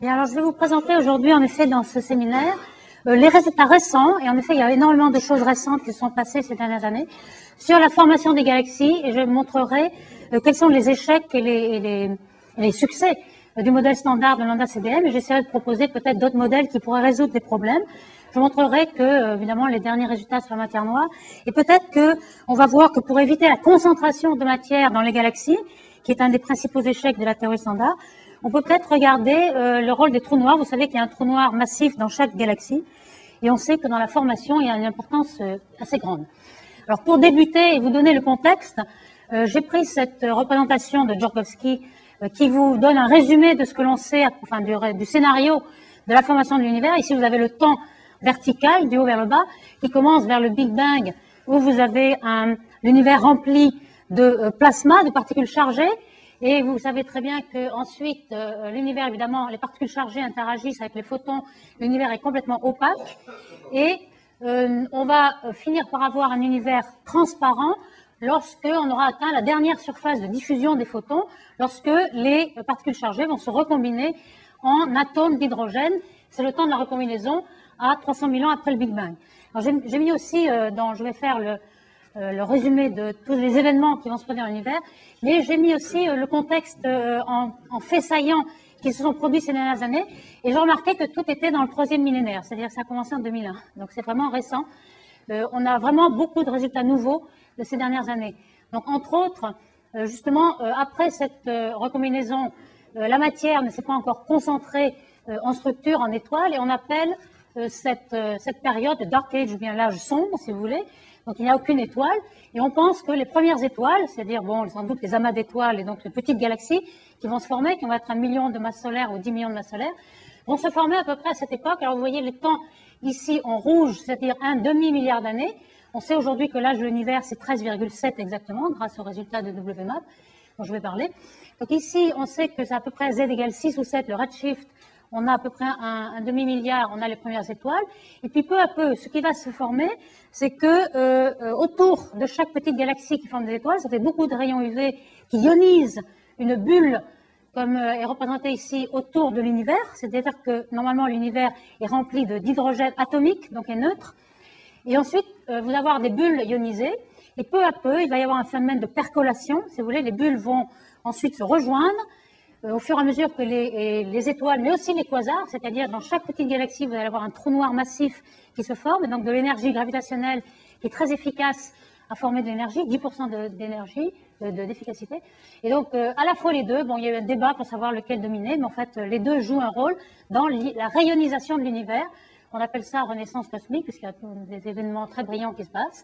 Bien, alors je vais vous présenter aujourd'hui, en effet, dans ce séminaire, les résultats récents, et en effet, il y a énormément de choses récentes qui sont passées ces dernières années, sur la formation des galaxies, et je montrerai quels sont les échecs et les succès du modèle standard de lambda CDM, et j'essaierai de proposer peut-être d'autres modèles qui pourraient résoudre des problèmes. Je montrerai que, évidemment, les derniers résultats sur la matière noire, et peut-être qu'on va voir que pour éviter la concentration de matière dans les galaxies, qui est un des principaux échecs de la théorie standard, on peut peut-être regarder le rôle des trous noirs. Vous savez qu'il y a un trou noir massif dans chaque galaxie, et on sait que dans la formation, il y a une importance assez grande. Alors, pour débuter et vous donner le contexte, j'ai pris cette représentation de Djorgovski qui vous donne un résumé de ce que l'on sait, enfin du scénario de la formation de l'univers. Ici, vous avez le temps vertical, du haut vers le bas, qui commence vers le Big Bang, où vous avez l'univers rempli de plasma, de particules chargées. Et vous savez très bien qu'ensuite, l'univers, évidemment, les particules chargées interagissent avec les photons, l'univers est complètement opaque, et on va finir par avoir un univers transparent lorsqu'on aura atteint la dernière surface de diffusion des photons, lorsque les particules chargées vont se recombiner en atomes d'hydrogène. C'est le temps de la recombinaison à 300 000 ans après le Big Bang. Alors j'ai mis aussi, je vais faire le résumé de tous les événements qui vont se produire dans l'univers, mais j'ai mis aussi le contexte en faits saillants qui se sont produits ces dernières années, et j'ai remarqué que tout était dans le 3e millénaire, c'est-à-dire que ça a commencé en 2001, donc c'est vraiment récent. On a vraiment beaucoup de résultats nouveaux de ces dernières années. Donc entre autres, justement, après cette recombinaison, la matière ne s'est pas encore concentrée en structure, en étoiles, et on appelle cette période de Dark Age, ou bien l'âge sombre, si vous voulez. Donc il n'y a aucune étoile, et on pense que les premières étoiles, c'est-à-dire sans doute les amas d'étoiles et donc les petites galaxies qui vont se former, qui vont être 1 million de masses solaires ou 10 millions de masses solaires, vont se former à peu près à cette époque. Alors vous voyez les temps ici en rouge, c'est-à-dire un demi-milliard d'années. On sait aujourd'hui que l'âge de l'univers c'est 13,7 exactement, grâce aux résultats de WMAP dont je vais parler. Donc ici on sait que c'est à peu près z égale 6 ou 7, le redshift. On a à peu près un demi-milliard, on a les premières étoiles. Et puis peu à peu, ce qui va se former, c'est que autour de chaque petite galaxie qui forme des étoiles, ça fait beaucoup de rayons UV qui ionisent une bulle, comme est représentée ici, autour de l'univers. C'est-à-dire que normalement l'univers est rempli d'hydrogène atomique, donc est neutre. Et ensuite, vous allez avoir des bulles ionisées. Et peu à peu, il va y avoir un phénomène de percolation. Si vous voulez, les bulles vont ensuite se rejoindre. Au fur et à mesure que les étoiles, mais aussi les quasars, c'est-à-dire dans chaque petite galaxie, vous allez avoir un trou noir massif qui se forme, et donc de l'énergie gravitationnelle qui est très efficace à former de l'énergie, 10% d'énergie, d'efficacité. Et donc, à la fois les deux, il y a eu un débat pour savoir lequel dominer, mais en fait, les deux jouent un rôle dans la rayonisation de l'univers. On appelle ça renaissance cosmique, puisqu'il y a des événements très brillants qui se passent.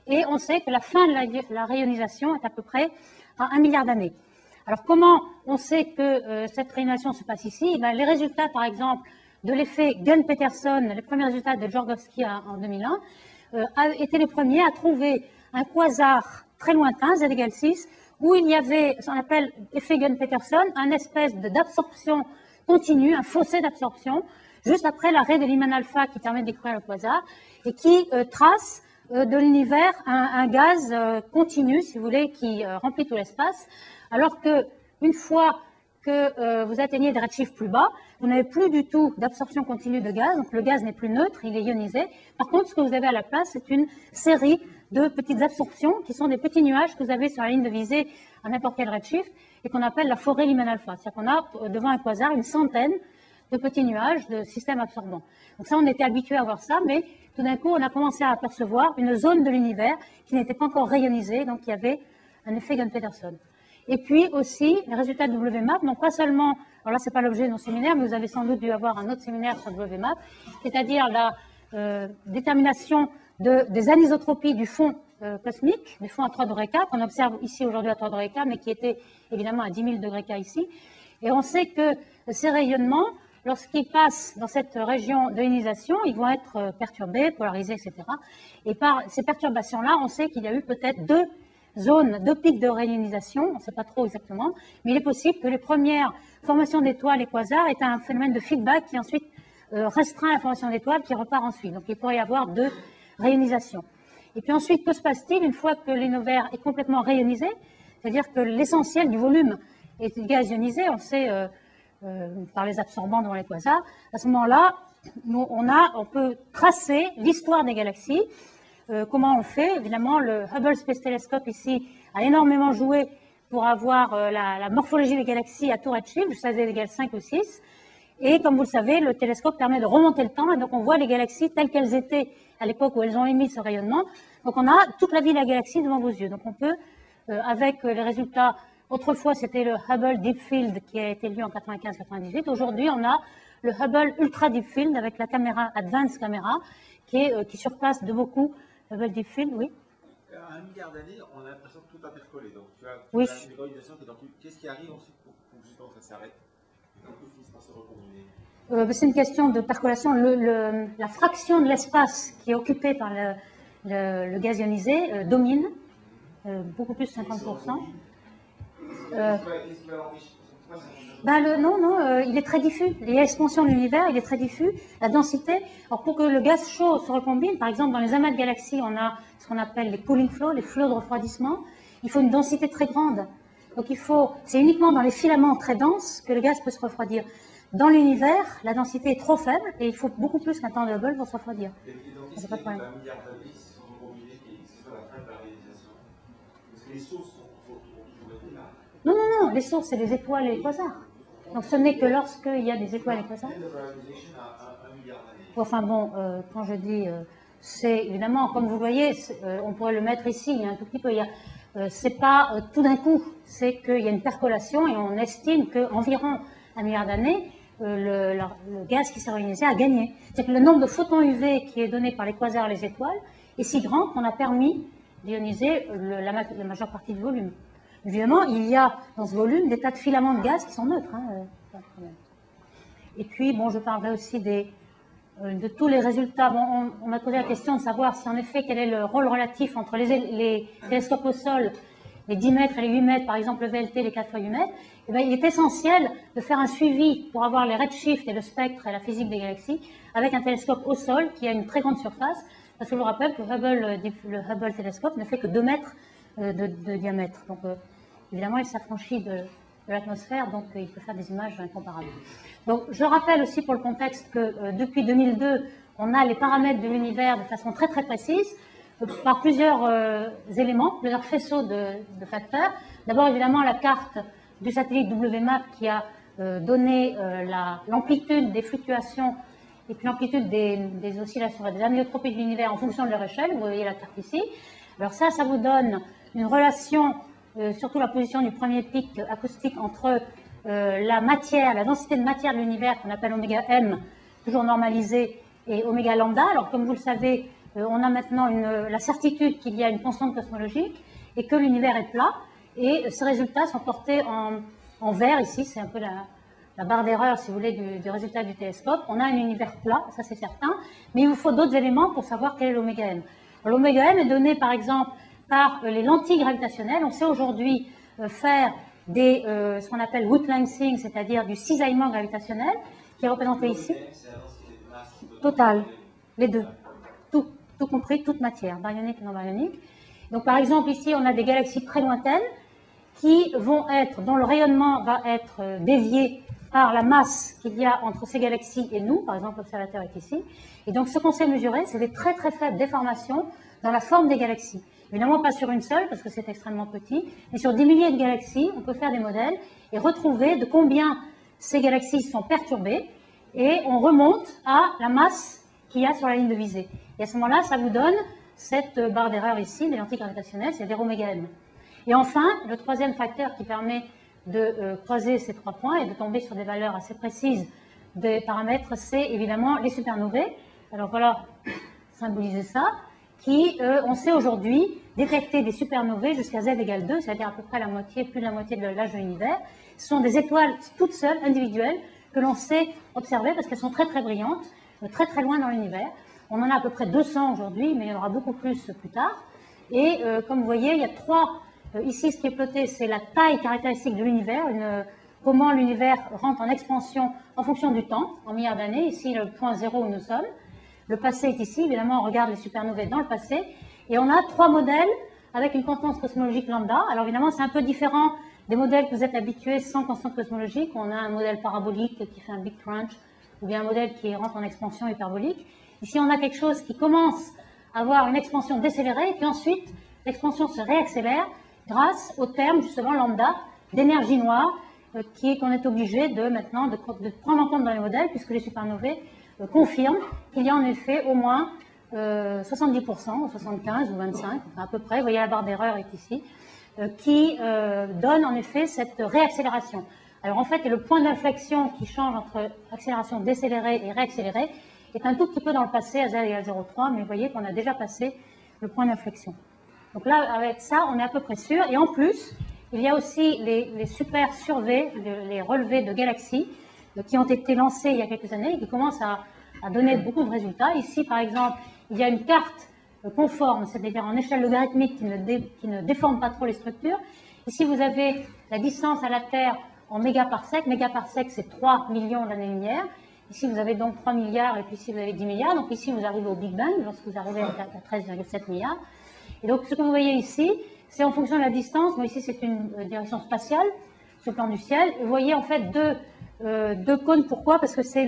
Et on sait que la fin de la rayonisation est à peu près à 1 milliard d'années. Alors, comment on sait que cette réunion se passe ici? Les résultats, par exemple, de l'effet Gunn-Peterson, les premiers résultats de Djorgovski en 2001, étaient les premiers à trouver un quasar très lointain, z égale 6, où il y avait ce qu'on appelle effet Gunn-Peterson, un espèce d'absorption continue, un fossé d'absorption, juste après l'arrêt de Lyman alpha qui permet de découvrir le quasar, et qui trace de l'univers un gaz continu, si vous voulez, qui remplit tout l'espace. Alors que une fois que vous atteignez des redshifts plus bas, vous n'avez plus du tout d'absorption continue de gaz, donc le gaz n'est plus neutre, il est ionisé. Par contre, ce que vous avez à la place, c'est une série de petites absorptions qui sont des petits nuages que vous avez sur la ligne de visée à n'importe quel redshift et qu'on appelle la forêt Lyman alpha. C'est-à-dire qu'on a devant un quasar une centaine de petits nuages de systèmes absorbants. Donc ça, on était habitué à voir ça, mais tout d'un coup, on a commencé à apercevoir une zone de l'univers qui n'était pas encore rayonisée, donc il y avait un effet Gunn-Peterson. Et puis aussi, les résultats de WMAP, donc pas seulement, alors là c'est pas l'objet de nos séminaires, mais vous avez sans doute dû avoir un autre séminaire sur WMAP, c'est-à-dire la détermination des anisotropies du fond cosmique, du fond à 3 degrés K, qu'on observe ici aujourd'hui à 3 degrés K, mais qui était évidemment à 10 000 degrés K ici. Et on sait que ces rayonnements, lorsqu'ils passent dans cette région de ionisation, ils vont être perturbés, polarisés, etc. Et par ces perturbations-là, on sait qu'il y a eu peut-être deux pics de réionisation, on ne sait pas trop exactement, mais il est possible que les premières formations d'étoiles et quasars aient un phénomène de feedback qui ensuite restreint la formation d'étoiles qui repart ensuite. Donc il pourrait y avoir deux réionisations. Et puis ensuite, que se passe-t-il une fois que l'univers est complètement rayonisé? C'est-à-dire que l'essentiel du volume est gaz ionisé. On sait par les absorbants devant les quasars. À ce moment-là, on peut tracer l'histoire des galaxies. Comment on fait? Évidemment, le Hubble Space Telescope ici a énormément joué pour avoir la morphologie des galaxies à tout redshift, jusqu'à z égale 5 ou 6. Et comme vous le savez, le télescope permet de remonter le temps, et donc on voit les galaxies telles qu'elles étaient à l'époque où elles ont émis ce rayonnement. Donc on a toute la vie de la galaxie devant vos yeux. Donc on peut, avec les résultats, autrefois c'était le Hubble Deep Field qui a été lu en 95-98. Aujourd'hui on a le Hubble Ultra Deep Field avec la caméra Advanced Camera qui surpasse de beaucoup Hubble Deep Field, oui. À 1 milliard d'années, on a l'impression que tout a percolé. Donc tu as oui. La mécanisation qui est dans tout. Qu'est-ce qui arrive ensuite pour que justement ça s'arrête? C'est une question de percolation. La fraction de l'espace qui est occupée par le gaz ionisé domine, beaucoup plus de 50%. Il est très diffus. Il y a l'expansion de l'univers, il est très diffus. La densité, alors pour que le gaz chaud se recombine, par exemple dans les amas de galaxies, on a ce qu'on appelle les cooling flows, les flots de refroidissement. Il faut une densité très grande. Donc c'est uniquement dans les filaments très denses que le gaz peut se refroidir. Dans l'univers, la densité est trop faible et il faut beaucoup plus qu'un temps de Hubble pour se refroidir. C'est pas de problème. Un milliard d'années qui se sont recombinés, qui sont à la fin de la réalisation. Parce que les sources sont toujours été là. Non, les sources, c'est les étoiles et les quasars. Donc ce n'est que lorsqu'il y a des étoiles et des quasars. Enfin bon, quand je dis, c'est évidemment, comme vous voyez, on pourrait le mettre ici, un tout petit peu. C'est pas tout d'un coup, c'est qu'il y a une percolation et on estime qu'environ 1 milliard d'années, le gaz qui s'est réionisé a gagné. C'est que le nombre de photons UV qui est donné par les quasars et les étoiles est si grand qu'on a permis d'ioniser la majeure partie du volume. Évidemment, il y a dans ce volume des tas de filaments de gaz qui sont neutres. Pas de problème. Et puis, bon, je parlerai aussi de tous les résultats. Bon, on m'a posé la question de savoir si en effet quel est le rôle relatif entre les télescopes au sol, les 10 mètres et les 8 mètres, par exemple le VLT, les 4 fois 8 mètres. Eh bien, il est essentiel de faire un suivi pour avoir les redshifts et le spectre et la physique des galaxies avec un télescope au sol qui a une très grande surface. Parce que je vous rappelle que le Hubble télescope ne fait que 2 mètres de diamètre. Donc, évidemment, il s'affranchit de l'atmosphère, donc il peut faire des images incomparables. Donc, je rappelle aussi pour le contexte que depuis 2002, on a les paramètres de l'univers de façon très très précise, par plusieurs éléments, plusieurs faisceaux de facteurs. D'abord, évidemment, la carte du satellite WMAP qui a donné l'amplitude des fluctuations et puis l'amplitude des oscillations, des anéotropies de l'univers en fonction de leur échelle. Vous voyez la carte ici. Alors ça vous donne une relation, surtout la position du premier pic acoustique entre la matière, la densité de matière de l'univers qu'on appelle oméga m, toujours normalisé, et oméga lambda. Alors comme vous le savez, on a maintenant la certitude qu'il y a une constante cosmologique et que l'univers est plat. Et ces résultats sont portés en vert ici, c'est un peu la barre d'erreur, si vous voulez, du résultat du télescope. On a un univers plat, ça c'est certain, mais il vous faut d'autres éléments pour savoir quel est l'oméga m. L'oméga m est donné par exemple par les lentilles gravitationnelles. On sait aujourd'hui faire ce qu'on appelle Wood-Lansing, c'est-à-dire du cisaillement gravitationnel, qui est représenté ici. Total, les deux, tout compris, toute matière, baryonique et non baryonique. Donc par exemple ici on a des galaxies très lointaines qui vont dont le rayonnement va être dévié par la masse qu'il y a entre ces galaxies et nous. Par exemple l'observateur est ici. Et donc ce qu'on sait mesurer, c'est des très très faibles déformations dans la forme des galaxies. Évidemment pas sur une seule parce que c'est extrêmement petit, mais sur des milliers de galaxies, on peut faire des modèles et retrouver de combien ces galaxies sont perturbées et on remonte à la masse qu'il y a sur la ligne de visée. Et à ce moment-là, ça vous donne cette barre d'erreur ici, des lentilles gravitationnelles, c'est des oméga m. Et enfin, le troisième facteur qui permet de croiser ces 3 points et de tomber sur des valeurs assez précises des paramètres, c'est évidemment les supernovae. Alors voilà, symboliser ça, qui, on sait aujourd'hui, détecter des supernovae jusqu'à z égale 2, c'est-à-dire à peu près la moitié, plus de la moitié de l'âge de l'univers. Ce sont des étoiles toutes seules, individuelles, que l'on sait observer parce qu'elles sont très très brillantes, très très loin dans l'univers. On en a à peu près 200 aujourd'hui, mais il y en aura beaucoup plus tard. Et comme vous voyez, il y a 3... ici, ce qui est ploté, c'est la taille caractéristique de l'univers, comment l'univers rentre en expansion en fonction du temps, en milliards d'années. Ici, le point 0 où nous sommes. Le passé est ici. Évidemment, on regarde les supernovae dans le passé. Et on a 3 modèles avec une constante cosmologique lambda. Alors évidemment, c'est un peu différent des modèles que vous êtes habitués sans constante cosmologique. On a un modèle parabolique qui fait un big crunch, ou bien un modèle qui rentre en expansion hyperbolique. Ici, on a quelque chose qui commence à avoir une expansion décélérée, et puis ensuite, l'expansion se réaccélère grâce au terme, justement, lambda, d'énergie noire, qu'on est obligé maintenant de prendre en compte dans les modèles, puisque les supernovae confirment qu'il y a en effet au moins 70%, ou 75 ou 25, enfin à peu près, vous voyez la barre d'erreur est ici, qui donne en effet cette réaccélération. Alors en fait, le point d'inflexion qui change entre accélération décélérée et réaccélérée est un tout petit peu dans le passé à z égale 0,3, mais vous voyez qu'on a déjà passé le point d'inflexion. Donc là, avec ça, on est à peu près sûr. Et en plus, il y a aussi les super surveys, les relevés de galaxies qui ont été lancés il y a quelques années et qui commencent à donner beaucoup de résultats. Ici, par exemple, il y a une carte conforme, c'est-à-dire en échelle logarithmique qui ne déforme pas trop les structures. Ici, vous avez la distance à la Terre en mégaparsec. Mégaparsec, c'est 3 millions d'années-lumière. Ici, vous avez donc 3 milliards, et puis ici, vous avez 10 milliards. Donc ici, vous arrivez au Big Bang, lorsque vous arrivez à 13,7 milliards. Et donc, ce que vous voyez ici, c'est en fonction de la distance. Bon, ici, c'est une direction spatiale, sur le plan du ciel. Vous voyez, en fait, deux cônes. Pourquoi? Parce que c'est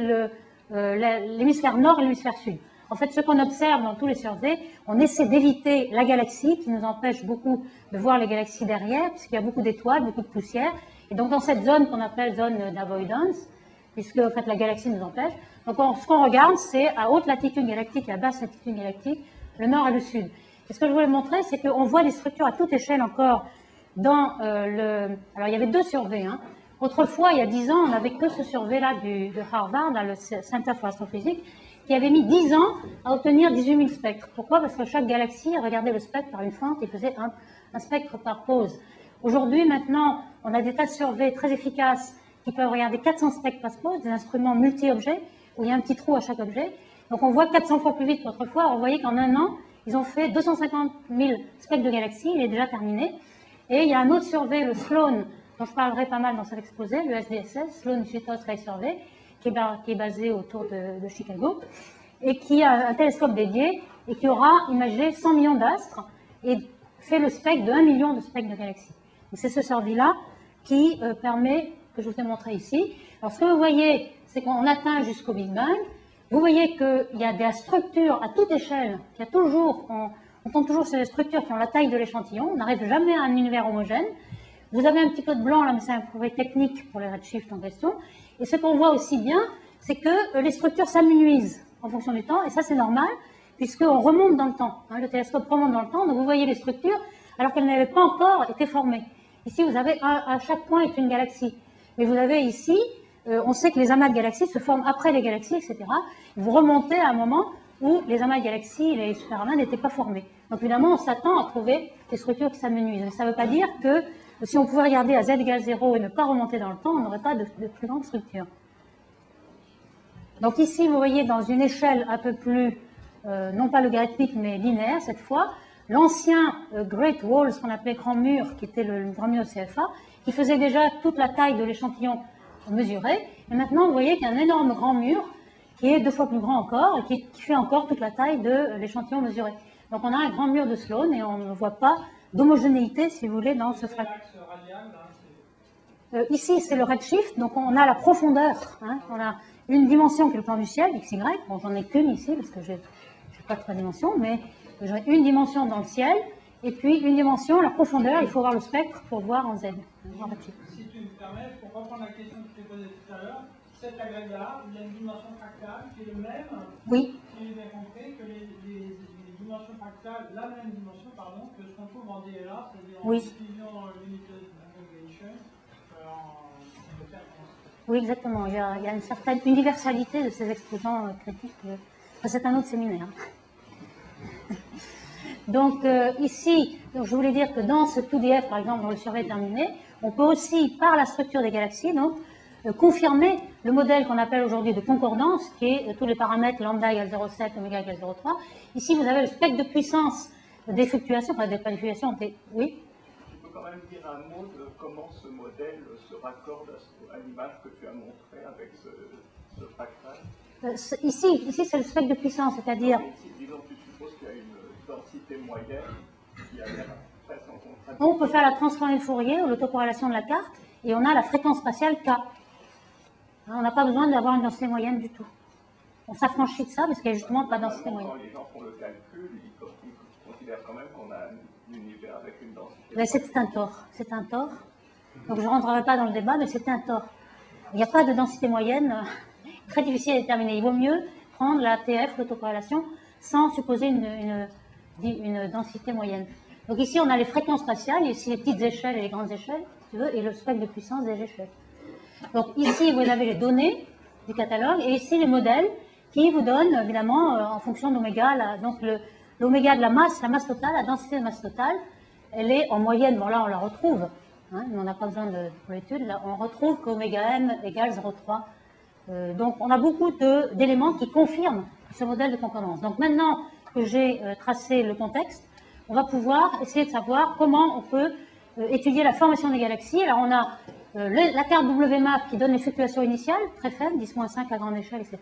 l'hémisphère nord et l'hémisphère sud. En fait, ce qu'on observe dans tous les surveys, on essaie d'éviter la galaxie, qui nous empêche beaucoup de voir les galaxies derrière, puisqu'il y a beaucoup d'étoiles, beaucoup de poussière. Et donc, dans cette zone qu'on appelle zone d'avoidance, puisque en fait, la galaxie nous empêche, donc ce qu'on regarde, c'est à haute latitude galactique et à basse latitude galactique, le nord et le sud. Et ce que je voulais montrer, c'est qu'on voit des structures à toute échelle encore dans Alors, il y avait deux surveys. Hein. Autrefois, il y a 10 ans, on n'avait que ce survey-là de Harvard, le Center for Astrophysics, qui avait mis 10 ans à obtenir 18 000 spectres. Pourquoi? Parce que chaque galaxie regardait le spectre par une fente et faisait un spectre par pause. Aujourd'hui, maintenant, on a des tas de surveys très efficaces qui peuvent regarder 400 spectres par pause, des instruments multi-objets, où il y a un petit trou à chaque objet. Donc on voit 400 fois plus vite qu'autrefois. Vous voyez qu'en un an, ils ont fait 250 000 spectres de galaxies, il est déjà terminé. Et il y a un autre survey, le Sloan, dont je parlerai pas mal dans cet exposé, le SDSS, Sloan Digital Sky Survey, qui est basé autour de Chicago, et qui a un télescope dédié, et qui aura imagé 100 millions d'astres, et fait le spectre de 1 million de spectres de galaxies. C'est ce survey-là qui permet, que je vous ai montré ici. Alors ce que vous voyez, c'est qu'on atteint jusqu'au Big Bang. Vous voyez qu'il y a des structures à toute échelle, on tombe toujours sur des structures qui ont la taille de l'échantillon, on n'arrive jamais à un univers homogène. Vous avez un petit peu de blanc là, mais c'est un progrès technique pour les redshifts en question. Et ce qu'on voit aussi bien, c'est que les structures s'amenuisent en fonction du temps, et ça c'est normal, puisqu'on remonte dans le temps. Hein, le télescope remonte dans le temps, donc vous voyez les structures, alors qu'elles n'avaient pas encore été formées. Ici, vous avez à chaque point est une galaxie. Mais vous avez ici, on sait que les amas de galaxies se forment après les galaxies, etc. Vous remontez à un moment où les amas de galaxies et les superamas n'étaient pas formés. Donc évidemment, on s'attend à trouver des structures qui s'amenuisent. Mais ça ne veut pas dire que si on pouvait regarder à z égale 0 et ne pas remonter dans le temps, on n'aurait pas de plus grande structure. Donc ici, vous voyez dans une échelle un peu plus, non pas logarithmique, mais linéaire cette fois, l'ancien Great Wall, ce qu'on appelait grand mur, qui était le grand mur CFA, qui faisait déjà toute la taille de l'échantillon mesuré. Et maintenant, vous voyez qu'il y a un énorme grand mur qui est 2 fois plus grand encore et qui fait encore toute la taille de l'échantillon mesuré. Donc on a un grand mur de Sloan et on ne voit pas d'homogénéité, si vous voulez, dans ce fractal. Ici, c'est le redshift, donc on a la profondeur. Hein, on a une dimension qui est le plan du ciel, XY. Bon, j'en ai qu'une ici parce que je n'ai pas de 3 dimensions, mais j'ai une dimension dans le ciel et puis une dimension, la profondeur. Il faut voir le spectre pour voir en Z. Si tu me permets, pour reprendre la question que tu t'es posée tout à l'heure, cet agrégat, il y a une dimension fractale qui est le même, oui. Si j'ai bien compris, que les dimensions fractales, la même dimension, pardon, que ce qu'on trouve en DLA, c'est-à-dire en oui. diffusion limited aggregation, oui, exactement. Il y a une certaine universalité de ces exposants critiques. C'est un autre séminaire. Donc ici, donc, je voulais dire que dans ce 2DF, par exemple, dans le survey terminé, on peut aussi, par la structure des galaxies, donc, confirmer le modèle qu'on appelle aujourd'hui de concordance, qui est tous les paramètres lambda égale 0,7, oméga égale 0,3. Ici, vous avez le spectre de puissance des fluctuations, enfin des fluctuations. Oui. Tu peux quand même dire un mot de comment ce modèle se raccorde à l'image que tu as montrée avec ce fractal. Ici c'est le spectre de puissance, c'est-à-dire... Disons, tu supposes qu'il y a une densité moyenne qui a l'air presque en On peut faire la transformée de Fourier ou l'autocorrélation de la carte, et on a la fréquence spatiale K. On n'a pas besoin d'avoir une densité moyenne du tout. On s'affranchit de ça parce qu'il n'y a justement pas de densité moyenne. Quand les gens font le calcul, ils considèrent quand même qu'on a un univers avec une densité. Mais c'est un tort. C'est un tort. Donc je ne rentrerai pas dans le débat, mais c'est un tort. Il n'y a pas de densité moyenne, très difficile à déterminer. Il vaut mieux prendre la TF, l'autocorrélation, sans supposer une densité moyenne. Donc ici, on a les fréquences spatiales, ici les petites échelles et les grandes échelles, si tu veux, et le spectre de puissance des échelles. Donc ici, vous avez les données du catalogue, et ici les modèles qui vous donnent, évidemment, en fonction d'oméga, donc l'oméga de la masse totale, la densité de masse totale, elle est en moyenne, bon là on la retrouve, hein, mais on n'a pas besoin pour l'étude, là on retrouve qu'oméga m égale 0,3. Donc on a beaucoup d'éléments qui confirment ce modèle de concordance. Donc maintenant que j'ai tracé le contexte, on va pouvoir essayer de savoir comment on peut étudier la formation des galaxies. Alors on a la carte WMAP qui donne les fluctuations initiales, très faibles, 10-5 à grande échelle, etc.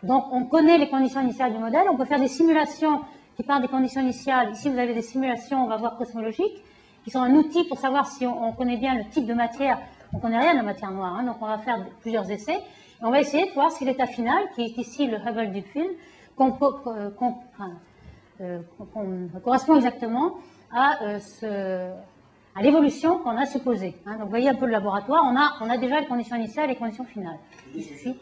Donc on connaît les conditions initiales du modèle, on peut faire des simulations qui partent des conditions initiales. Ici vous avez des simulations, on va voir cosmologiques, qui sont un outil pour savoir si on connaît bien le type de matière. On ne connaît rien de la matière noire, hein, donc on va faire plusieurs essais. Et on va essayer de voir si l'état final, qui est ici le Hubble Deep Field, correspond exactement à l'évolution qu'on a supposée. Hein. Donc vous voyez un peu le laboratoire, on a déjà les conditions initiales et les conditions finales. Ici.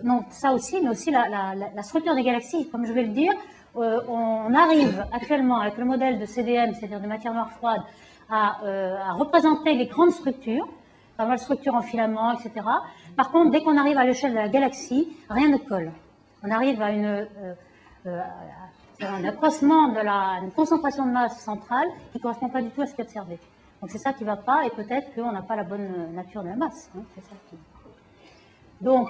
Non, ça aussi, mais aussi la structure des galaxies. Comme je vais le dire, on arrive actuellement avec le modèle de CDM, c'est-à-dire de matière noire froide, à représenter les grandes structures, pas mal de structures en filaments, etc. Par contre, dès qu'on arrive à l'échelle de la galaxie, rien ne colle. On arrive à un accroissement de une concentration de masse centrale qui ne correspond pas du tout à ce qui est observé. Donc c'est ça qui ne va pas, et peut-être qu'on n'a pas la bonne nature de la masse. Hein, c'est ça qui... Donc,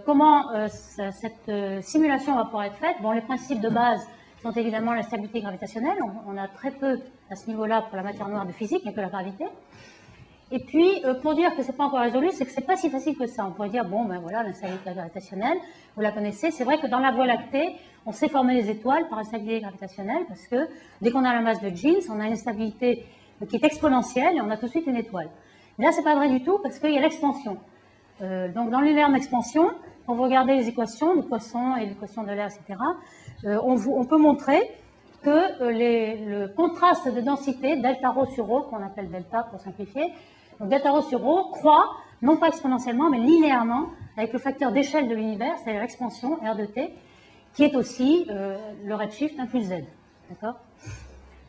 comment cette simulation va pouvoir être faite? Bon, les principes de base sont évidemment la stabilité gravitationnelle. On a très peu à ce niveau-là pour la matière noire de physique, il n'y a que la gravité. Et puis, pour dire que ce n'est pas encore résolu, c'est que ce n'est pas si facile que ça. On pourrait dire, bon, ben voilà, l'instabilité gravitationnelle, vous la connaissez. C'est vrai que dans la Voie lactée, on sait former les étoiles par instabilité gravitationnelle, parce que dès qu'on a la masse de Jeans, on a une instabilité qui est exponentielle et on a tout de suite une étoile. Mais là, ce n'est pas vrai du tout, parce qu'il y a l'expansion. Donc, dans l'univers d'expansion, quand vous regardez les équations de Poisson et l'équation de l'air, etc., on peut montrer que le contraste de densité, delta rho sur rho, qu'on appelle delta pour simplifier, donc delta rho sur rho croît, non pas exponentiellement, mais linéairement, avec le facteur d'échelle de l'univers, c'est-à-dire l'expansion, R de t, qui est aussi le redshift 1 plus z. D'accord ?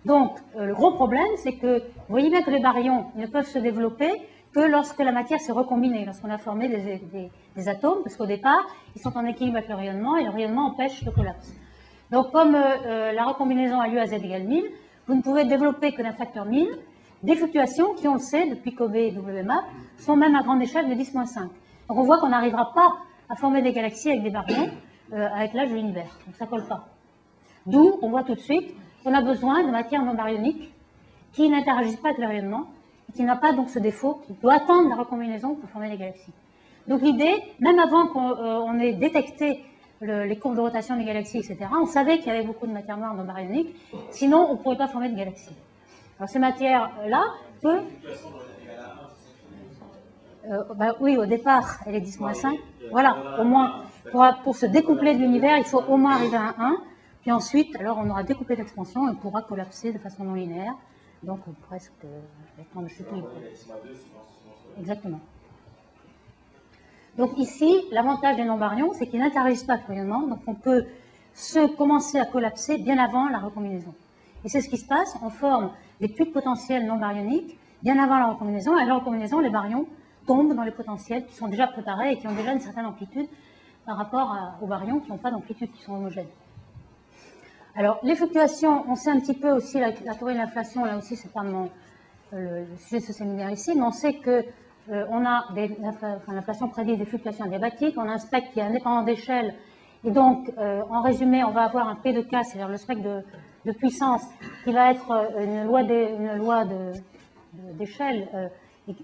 Donc, le gros problème, c'est que, vous voyez bien que les baryons ne peuvent se développer que lorsque la matière s'est recombinée, lorsqu'on a formé des atomes, parce qu'au départ, ils sont en équilibre avec le rayonnement, et le rayonnement empêche le collapse. Donc, comme la recombinaison a lieu à z égale 1000, vous ne pouvez développer que d'un facteur 1000 des fluctuations qui, on le sait, depuis Kobe et WMAP, sont même à grande échelle de 10-5. Donc, on voit qu'on n'arrivera pas à former des galaxies avec des baryons avec l'âge de l'univers. Donc, ça ne colle pas. D'où, on voit tout de suite qu'on a besoin de matière non baryonique qui n'interagissent pas avec le rayonnement, qui n'a pas donc ce défaut, qui doit attendre la recombinaison pour former des galaxies. Donc l'idée, même avant qu'on ait détecté les courbes de rotation des galaxies, etc., on savait qu'il y avait beaucoup de matière noire non baryonique, sinon on ne pourrait pas former de galaxies. Alors ces matières-là peuvent... oui, au départ, elle est 10-5. Voilà, au moins, pour se découpler de l'univers, il faut au moins arriver à 1, puis ensuite, alors on aura découpé l'expansion et on pourra collapser de façon non linéaire. Donc presque le temps de chuter. Exactement. Donc ici, l'avantage des non-baryons, c'est qu'ils n'interagissent pas avec le rayonnement, donc on peut commencer à collapser bien avant la recombinaison. Et c'est ce qui se passe, on forme des puits de potentiel non baryoniques bien avant la recombinaison, et à la recombinaison, les baryons tombent dans les potentiels qui sont déjà préparés et qui ont déjà une certaine amplitude par rapport aux baryons qui n'ont pas d'amplitude, qui sont homogènes. Alors, les fluctuations, on sait un petit peu aussi la théorie de l'inflation, là aussi, c'est pas le sujet de ce séminaire ici, mais on sait que on a l'inflation prédit des fluctuations adiabatiques, on a un spectre qui est indépendant d'échelle, et donc, en résumé, on va avoir un P de K, c'est-à-dire le spectre de puissance, qui va être une loi d'échelle, et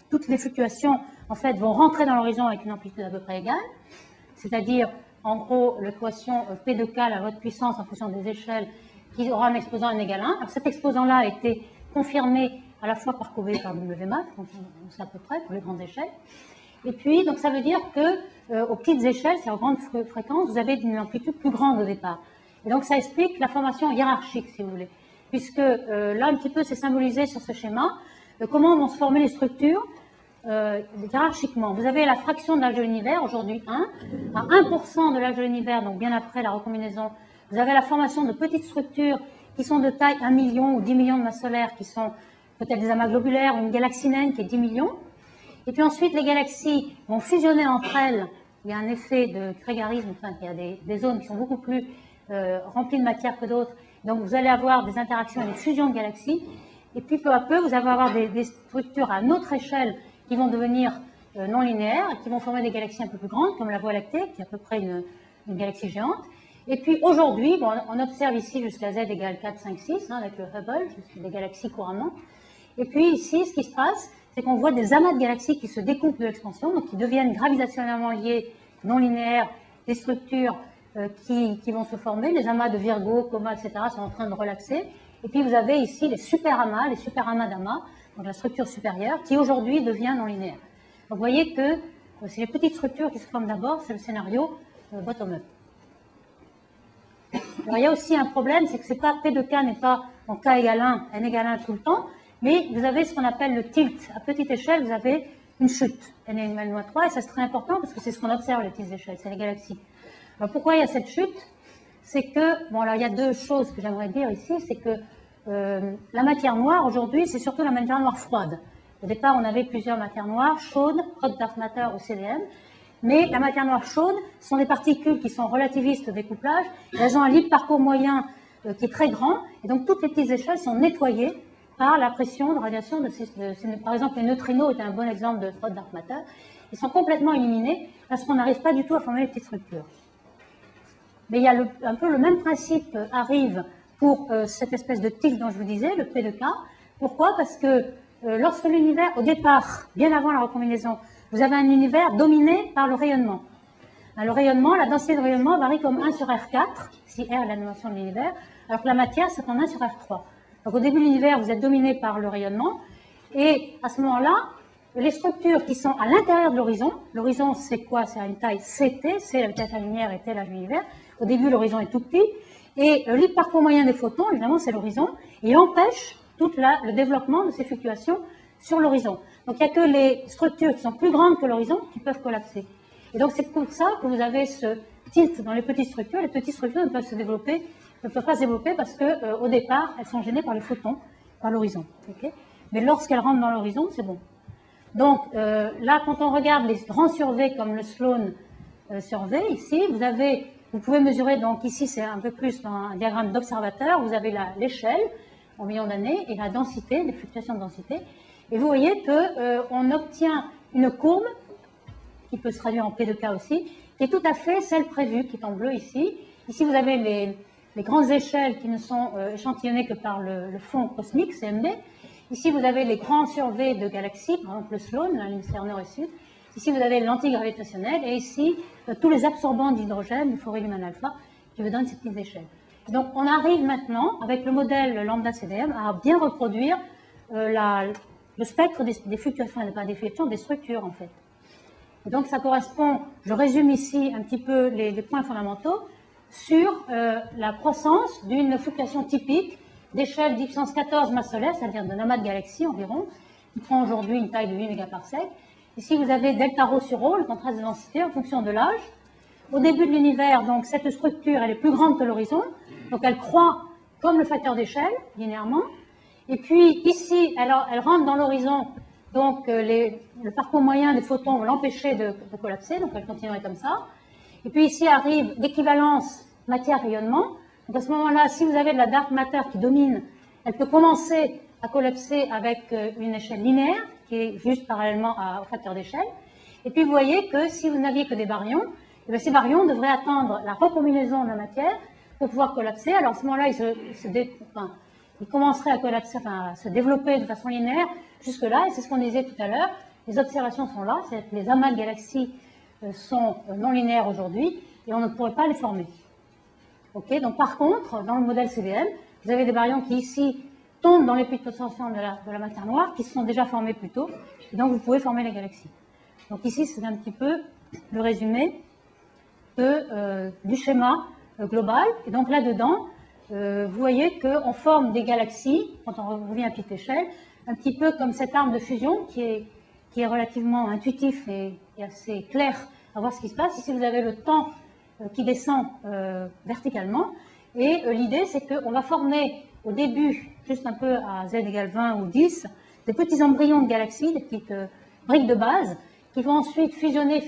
toutes les fluctuations, en fait, vont rentrer dans l'horizon avec une amplitude à peu près égale, c'est-à-dire, en gros, l'équation P de K, la loi de puissance en fonction des échelles, qui aura un exposant n égale 1. Alors cet exposant-là a été confirmé à la fois par Covey et par WMAP, donc on sait à peu près pour les grandes échelles. Et puis, donc ça veut dire que aux petites échelles, c'est en grande fréquence, vous avez une amplitude plus grande au départ. Et donc ça explique la formation hiérarchique, si vous voulez, puisque là un petit peu c'est symbolisé sur ce schéma, comment vont se former les structures hiérarchiquement. Vous avez la fraction de l'âge de l'univers, aujourd'hui 1, à 1% de l'âge de l'univers, donc bien après la recombinaison, vous avez la formation de petites structures qui sont de taille 1 million ou 10 millions de masses solaires, qui sont peut-être des amas globulaires, ou une galaxie naine qui est 10 millions. Et puis ensuite, les galaxies vont fusionner entre elles. Il y a un effet de grégarisme, enfin, il y a des zones qui sont beaucoup plus remplies de matière que d'autres. Donc, vous allez avoir des interactions et des fusions de galaxies. Et puis, peu à peu, vous allez avoir des structures à notre échelle qui vont devenir non linéaires, et qui vont former des galaxies un peu plus grandes, comme la Voie lactée, qui est à peu près une galaxie géante. Et puis, aujourd'hui, bon, on observe ici jusqu'à Z égale 4, 5, 6, hein, avec le Hubble, des galaxies couramment. Et puis, ici, ce qui se passe, c'est qu'on voit des amas de galaxies qui se découpent de l'expansion, donc qui deviennent gravitationnellement liées, non linéaires, des structures qui vont se former. Les amas de Virgo, Coma, etc. sont en train de relaxer. Et puis vous avez ici les superamas d'amas, donc la structure supérieure, qui aujourd'hui devient non linéaire. Donc vous voyez que c'est les petites structures qui se forment d'abord, c'est le scénario bottom-up. Alors il y a aussi un problème, c'est que c'est pas P de K n'est pas en K égale 1, N égale 1 tout le temps, mais vous avez ce qu'on appelle le tilt. À petite échelle, vous avez une chute, N égale moins 3, et ça c'est très important parce que c'est ce qu'on observe les petites échelles, c'est les galaxies. Alors pourquoi il y a cette chute? C'est que, bon alors il y a deux choses que j'aimerais dire ici, c'est que la matière noire aujourd'hui, c'est surtout la matière noire froide. Au départ, on avait plusieurs matières noires chaudes, hot dark matter ou CDM, mais la matière noire chaude sont des particules qui sont relativistes au découplage, elles ont un libre parcours moyen qui est très grand, et donc toutes les petites échelles sont nettoyées par la pression de radiation par exemple les neutrinos est un bon exemple de hot dark matter, ils sont complètement éliminés parce qu'on n'arrive pas du tout à former les petites structures. Mais il y a un peu le même principe arrive pour cette espèce de tilt dont je vous disais, le P de K. Pourquoi? Parce que lorsque l'univers, au départ, bien avant la recombinaison, vous avez un univers dominé par le rayonnement. Le rayonnement, la densité de rayonnement varie comme 1 sur R4, si R est la dimension de l'univers, alors que la matière, c'est en 1 sur R3. Donc au début de l'univers, vous êtes dominé par le rayonnement, et à ce moment-là, les structures qui sont à l'intérieur de l'horizon, c'est quoi? C'est à une taille CT, c'est la vitesse de la lumière et T l'âge de l'univers. Au début, l'horizon est tout petit, et le libre parcours moyen des photons, évidemment, c'est l'horizon, et il empêche tout le développement de ces fluctuations sur l'horizon. Donc il n'y a que les structures qui sont plus grandes que l'horizon qui peuvent collapser. Et donc c'est pour ça que vous avez ce tilt dans les petites structures. Les petites structures ne peuvent pas se développer parce qu'au départ, elles sont gênées par les photons, par l'horizon. Okay, mais lorsqu'elles rentrent dans l'horizon, c'est bon. Donc là, quand on regarde les grands surveys comme le Sloan survey, ici, vous pouvez mesurer, donc ici c'est un peu plus dans un diagramme d'observateur, vous avez l'échelle en millions d'années et la densité, les fluctuations de densité. Et vous voyez qu'on obtient une courbe, qui peut se traduire en P de K aussi, qui est tout à fait celle prévue, qui est en bleu ici. Ici, vous avez les grandes échelles qui ne sont échantillonnées que par le fond cosmique, CMB. Ici, vous avez les grands surveys de galaxies, par exemple le Sloan, l'hémisphère nord et sud. Ici, vous avez l'antigravitationnel, et ici, tous les absorbants d'hydrogène, du fourré-lumen alpha, qui vous donnent ces petites échelles. Donc, on arrive maintenant, avec le modèle lambda CDM, à bien reproduire le spectre des fluctuations, et pas des fluctuations, des structures, en fait. Et donc, ça correspond, je résume ici un petit peu les points fondamentaux, sur la croissance d'une fluctuation typique d'échelle 10 puissance 14 masse solaire, c'est-à-dire d'un amas de galaxies environ, qui prend aujourd'hui une taille de 8 mégaparsecs. Ici, vous avez delta rho sur rho, le contraste de densité, en fonction de l'âge. Au début de l'univers, donc, cette structure, elle est plus grande que l'horizon, donc elle croît comme le facteur d'échelle, linéairement. Et puis, ici, elle rentre dans l'horizon, donc le parcours moyen des photons va l'empêcher de collapser, donc elle continuerait comme ça. Et puis ici arrive l'équivalence matière-rayonnement. Donc à ce moment-là, si vous avez de la dark matter qui domine, elle peut commencer à collapser avec une échelle linéaire, qui est juste parallèlement au facteur d'échelle. Et puis vous voyez que si vous n'aviez que des baryons, eh bien, ces baryons devraient attendre la recombinaison de la matière pour pouvoir collapser. Alors à ce moment-là, ils commenceraient à collapser, à se développer de façon linéaire jusque-là, et c'est ce qu'on disait tout à l'heure. Les observations sont là, c'est-à-dire que les amas de galaxies sont non linéaires aujourd'hui, et on ne pourrait pas les former. Okay, donc par contre, dans le modèle CDM, vous avez des baryons qui ici tombent dans les puits de potentiel de la matière noire, qui se sont déjà formés plus tôt, et donc vous pouvez former les galaxies. Donc ici, c'est un petit peu le résumé du schéma global. Et donc là-dedans, vous voyez qu'on forme des galaxies, quand on revient à petite échelle, un petit peu comme cette arme de fusion qui est relativement intuitif et assez clair à voir ce qui se passe. Ici, vous avez le temps qui descend verticalement. Et l'idée, c'est qu'on va former au début, juste un peu à z égale 20 ou 10, des petits embryons de galaxies, des petites briques de base, qui vont ensuite fusionner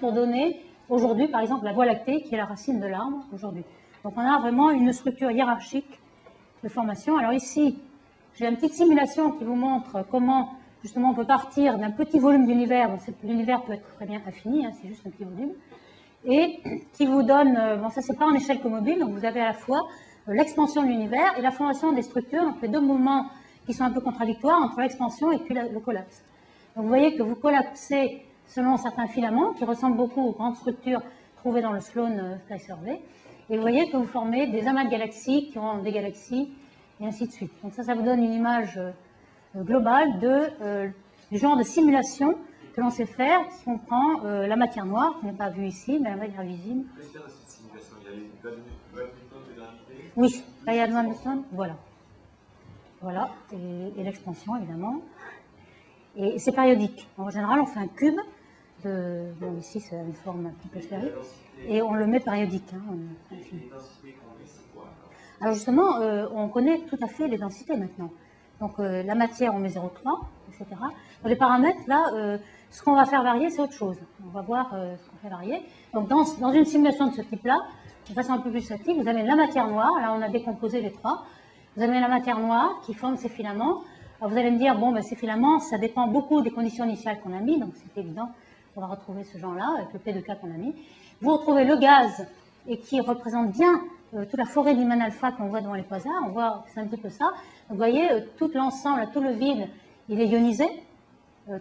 pour donner, aujourd'hui, par exemple, la Voie lactée, qui est la racine de l'arbre, aujourd'hui. Donc on a vraiment une structure hiérarchique de formation. Alors ici, j'ai une petite simulation qui vous montre comment, justement, on peut partir d'un petit volume d'univers. Bon, l'univers peut être très bien infini, hein, c'est juste un petit volume. Et qui vous donne, bon, ça c'est pas en échelle comobile, donc vous avez à la fois l'expansion de l'univers et la formation des structures, donc les deux mouvements qui sont un peu contradictoires entre l'expansion et puis le collapse. Donc vous voyez que vous collapsez selon certains filaments qui ressemblent beaucoup aux grandes structures trouvées dans le Sloan Sky Survey, et vous voyez que vous formez des amas de galaxies qui ont des galaxies, et ainsi de suite. Donc ça vous donne une image globale du genre de simulation que l'on sait faire si on prend la matière noire, qui n'est pas vue ici, mais la matière visible. Oui, là il y a le Anderson, voilà. Voilà, et l'expansion évidemment. Et c'est périodique. En général, on fait un cube, bon, ici c'est une forme un petit peu sphérique, et on le met périodique. Hein, alors justement, on connaît tout à fait les densités maintenant. Donc la matière, on met 0,3, etc. Dans les paramètres, là, ce qu'on va faire varier, c'est autre chose. On va voir ce qu'on fait varier. Donc dans une simulation de ce type-là, de façon un peu plus statique, vous avez la matière noire, là on a décomposé les trois. Vous avez la matière noire qui forme ces filaments. Alors vous allez me dire, bon, ben, ces filaments, ça dépend beaucoup des conditions initiales qu'on a mis, donc c'est évident qu'on va retrouver ce genre-là, avec le P de K qu'on a mis. Vous retrouvez le gaz, et qui représente bien toute la forêt d'Iman alpha qu'on voit devant les quasars. On voit que c'est un petit peu ça. Donc, vous voyez, tout l'ensemble, tout le vide, il est ionisé,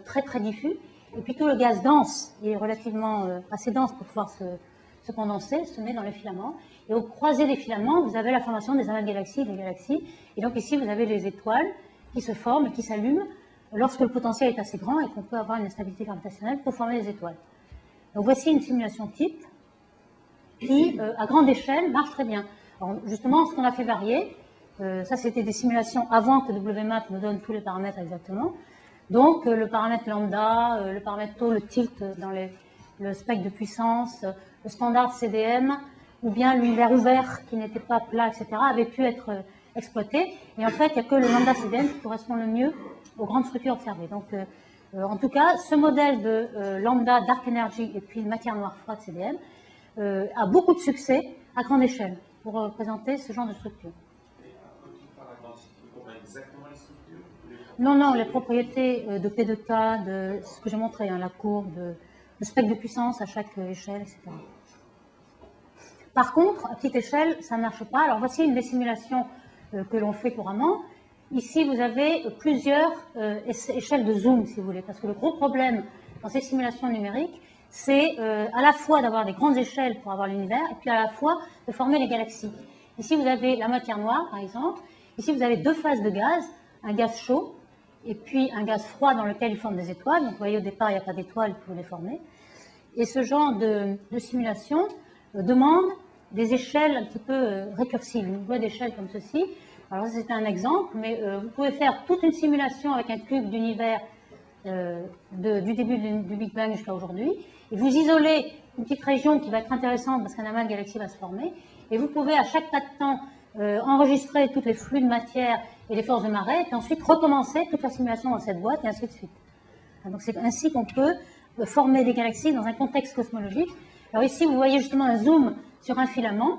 très très diffus. Et puis tout le gaz dense, il est relativement assez dense pour pouvoir se condenser, se met dans les filaments. Et au croisé des filaments, vous avez la formation des amas de galaxies, des galaxies. Et donc ici, vous avez les étoiles qui se forment et qui s'allument lorsque le potentiel est assez grand et qu'on peut avoir une instabilité gravitationnelle pour former les étoiles. Donc voici une simulation type qui, à grande échelle, marche très bien. Alors, justement, ce qu'on a fait varier, ça c'était des simulations avant que WMAP nous donne tous les paramètres exactement. Donc le paramètre lambda, le paramètre tau, le tilt dans le spectre de puissance, le standard CDM, ou bien l'univers ouvert qui n'était pas plat, etc., avait pu être exploité. Et en fait, il n'y a que le lambda CDM qui correspond le mieux aux grandes structures observées. Donc, en tout cas, ce modèle de lambda, dark energy et puis matière noire froide CDM a beaucoup de succès à grande échelle pour représenter ce genre de structure. Non, non, les propriétés de P de K, de ce que j'ai montré, hein, la courbe, le spectre de puissance à chaque échelle, etc. Par contre, à petite échelle, ça ne marche pas. Alors voici une des simulations que l'on fait couramment. Ici, vous avez plusieurs échelles de zoom, si vous voulez, parce que le gros problème dans ces simulations numériques, c'est à la fois d'avoir des grandes échelles pour avoir l'univers, et puis à la fois de former les galaxies. Ici, vous avez la matière noire, par exemple. Ici, vous avez deux phases de gaz, un gaz chaud, et puis un gaz froid dans lequel il forme des étoiles. Donc, vous voyez, au départ, il n'y a pas d'étoiles pour les former. Et ce genre de simulation demande des échelles un petit peu récursives, une voie d'échelle comme ceci. Alors, c'est un exemple, mais vous pouvez faire toute une simulation avec un cube d'univers du début du Big Bang jusqu'à aujourd'hui, et vous isolez une petite région qui va être intéressante parce qu'un amas de galaxies va se former, et vous pouvez à chaque pas de temps enregistrer tous les flux de matière et les forces de marée, et puis ensuite recommencer toute la simulation dans cette boîte, et ainsi de suite. Donc c'est ainsi qu'on peut former des galaxies dans un contexte cosmologique. Alors ici, vous voyez justement un zoom sur un filament,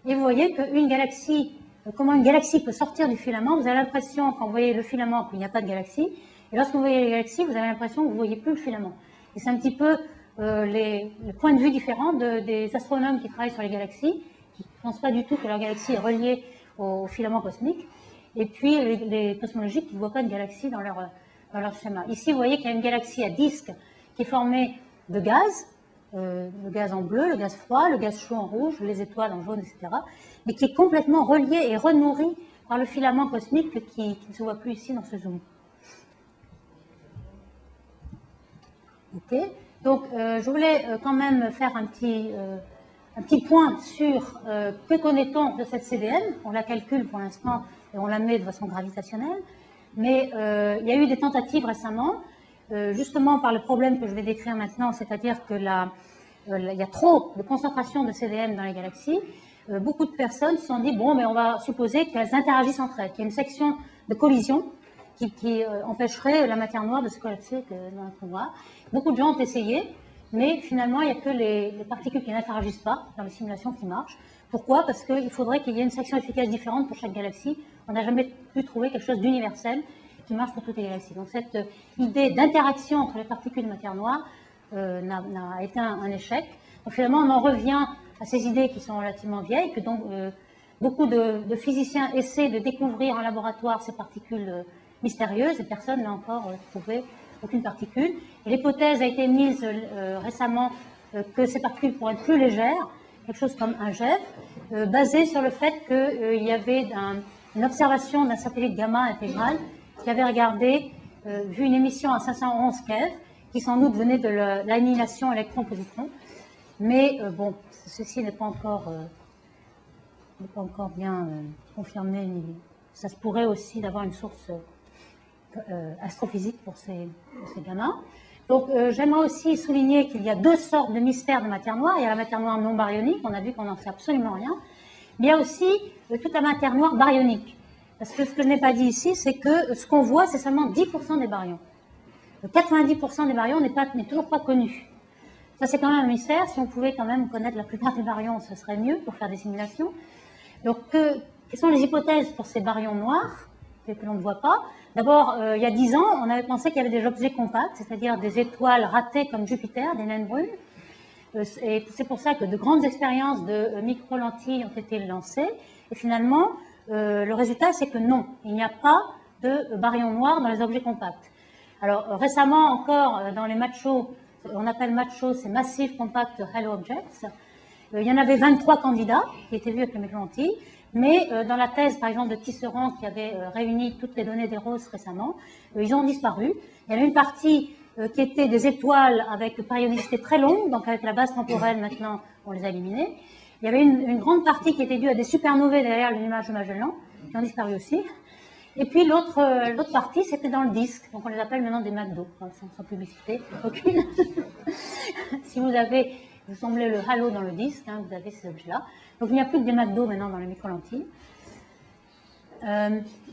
et vous voyez qu'une galaxie, comment une galaxie peut sortir du filament. Vous avez l'impression, quand vous voyez le filament, qu'il n'y a pas de galaxie, et lorsque vous voyez les galaxies, vous avez l'impression que vous ne voyez plus le filament. Et c'est un petit peu les points de vue différents des astronomes qui travaillent sur les galaxies, qui ne pensent pas du tout que leur galaxie est reliée au filament cosmique, et puis les cosmologiques qui ne voient pas de galaxie dans leur schéma. Ici, vous voyez qu'il y a une galaxie à disque qui est formée de gaz, le gaz en bleu, le gaz froid, le gaz chaud en rouge, les étoiles en jaune, etc., mais qui est complètement relié et renourri par le filament cosmique qui ne se voit plus ici dans ce zoom. Ok, donc je voulais quand même faire un petit point sur que connaît-on de cette CDM. On la calcule pour l'instant et on la met de façon gravitationnelle, mais il y a eu des tentatives récemment, justement par le problème que je vais décrire maintenant, c'est-à-dire que il y a trop de concentration de CDM dans les galaxies. Beaucoup de personnes se sont dit, bon, mais on va supposer qu'elles interagissent entre elles, qu'il y a une section de collision qui empêcherait la matière noire de se collapser dans un trou noir. Beaucoup de gens ont essayé, mais finalement, il n'y a que les particules qui n'interagissent pas dans les simulations qui marchent. Pourquoi? Parce qu'il faudrait qu'il y ait une section efficace différente pour chaque galaxie. On n'a jamais pu trouver quelque chose d'universel qui marche pour toutes les galaxies. Donc cette idée d'interaction entre les particules de matière noire n'a été un échec. Donc finalement, on en revient à ces idées qui sont relativement vieilles, que donc beaucoup de physiciens essaient de découvrir en laboratoire ces particules mystérieuses, et personne n'a encore trouvé aucune particule. Et l'hypothèse a été mise récemment que ces particules pourraient être plus légères, quelque chose comme un GeV, basé sur le fait qu'il y avait une observation d'un satellite gamma intégral qui avait regardé, vu une émission à 511 keV, qui sans doute venait de l'annihilation électron-positron. Mais bon, ceci n'est pas encore bien confirmé. Ça se pourrait aussi d'avoir une source astrophysique pour ces gamma. Donc j'aimerais aussi souligner qu'il y a deux sortes de mystères de matière noire. Il y a la matière noire non baryonique, on a vu qu'on n'en sait absolument rien. Mais il y a aussi toute la matière noire baryonique. Parce que ce que je n'ai pas dit ici, c'est que ce qu'on voit, c'est seulement 10% des baryons. 90% des baryons n'est toujours pas connu. Ça, c'est quand même un mystère. Si on pouvait quand même connaître la plupart des baryons, ce serait mieux pour faire des simulations. Donc, quelles sont les hypothèses pour ces baryons noirs que l'on ne voit pas? D'abord, il y a 10 ans, on avait pensé qu'il y avait des objets compacts, c'est-à-dire des étoiles ratées comme Jupiter, des naines brunes. Et c'est pour ça que de grandes expériences de micro-lentilles ont été lancées. Et finalement, le résultat, c'est que non, il n'y a pas de baryons noirs dans les objets compacts. Alors, récemment encore, dans les MACHO, on appelle MACHO, c'est Massive Compact Halo Objects. Il y en avait 23 candidats qui étaient vus avec le micro-lentilles, mais dans la thèse, par exemple, de Tisserand, qui avait réuni toutes les données des ROS récemment, ils ont disparu. Il y avait une partie qui était des étoiles avec périonicité très longue, donc avec la base temporelle, maintenant, on les a éliminées. Il y avait une grande partie qui était due à des supernovae derrière le nuage de Magellan, qui ont disparu aussi. Et puis l'autre partie, c'était dans le disque. Donc on les appelle maintenant des McDo, sans publicité, aucune. Si vous semblez le halo dans le disque, hein, vous avez ces objets-là. Donc il n'y a plus que des McDo maintenant dans les micro-lentilles.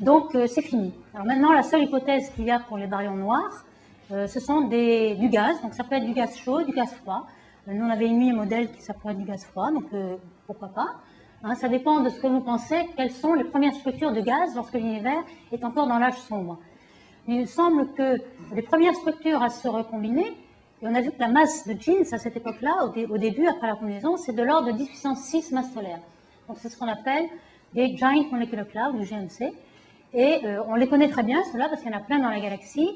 Donc c'est fini. Alors maintenant, la seule hypothèse qu'il y a pour les baryons noirs, ce sont du gaz. Donc ça peut être du gaz chaud, du gaz froid. Nous, on avait émis un modèle qui ça pourrait être du gaz froid, donc pourquoi pas. Hein, ça dépend de ce que vous pensez, quelles sont les premières structures de gaz lorsque l'univers est encore dans l'âge sombre. Il semble que les premières structures à se recombiner, et on a vu que la masse de Jeans à cette époque-là, au début, après la combinaison, c'est de l'ordre de 10 puissance 6 masses solaires. Donc c'est ce qu'on appelle des Giant Molecular Clouds, du GMC. Et on les connaît très bien, ceux-là, parce qu'il y en a plein dans la galaxie.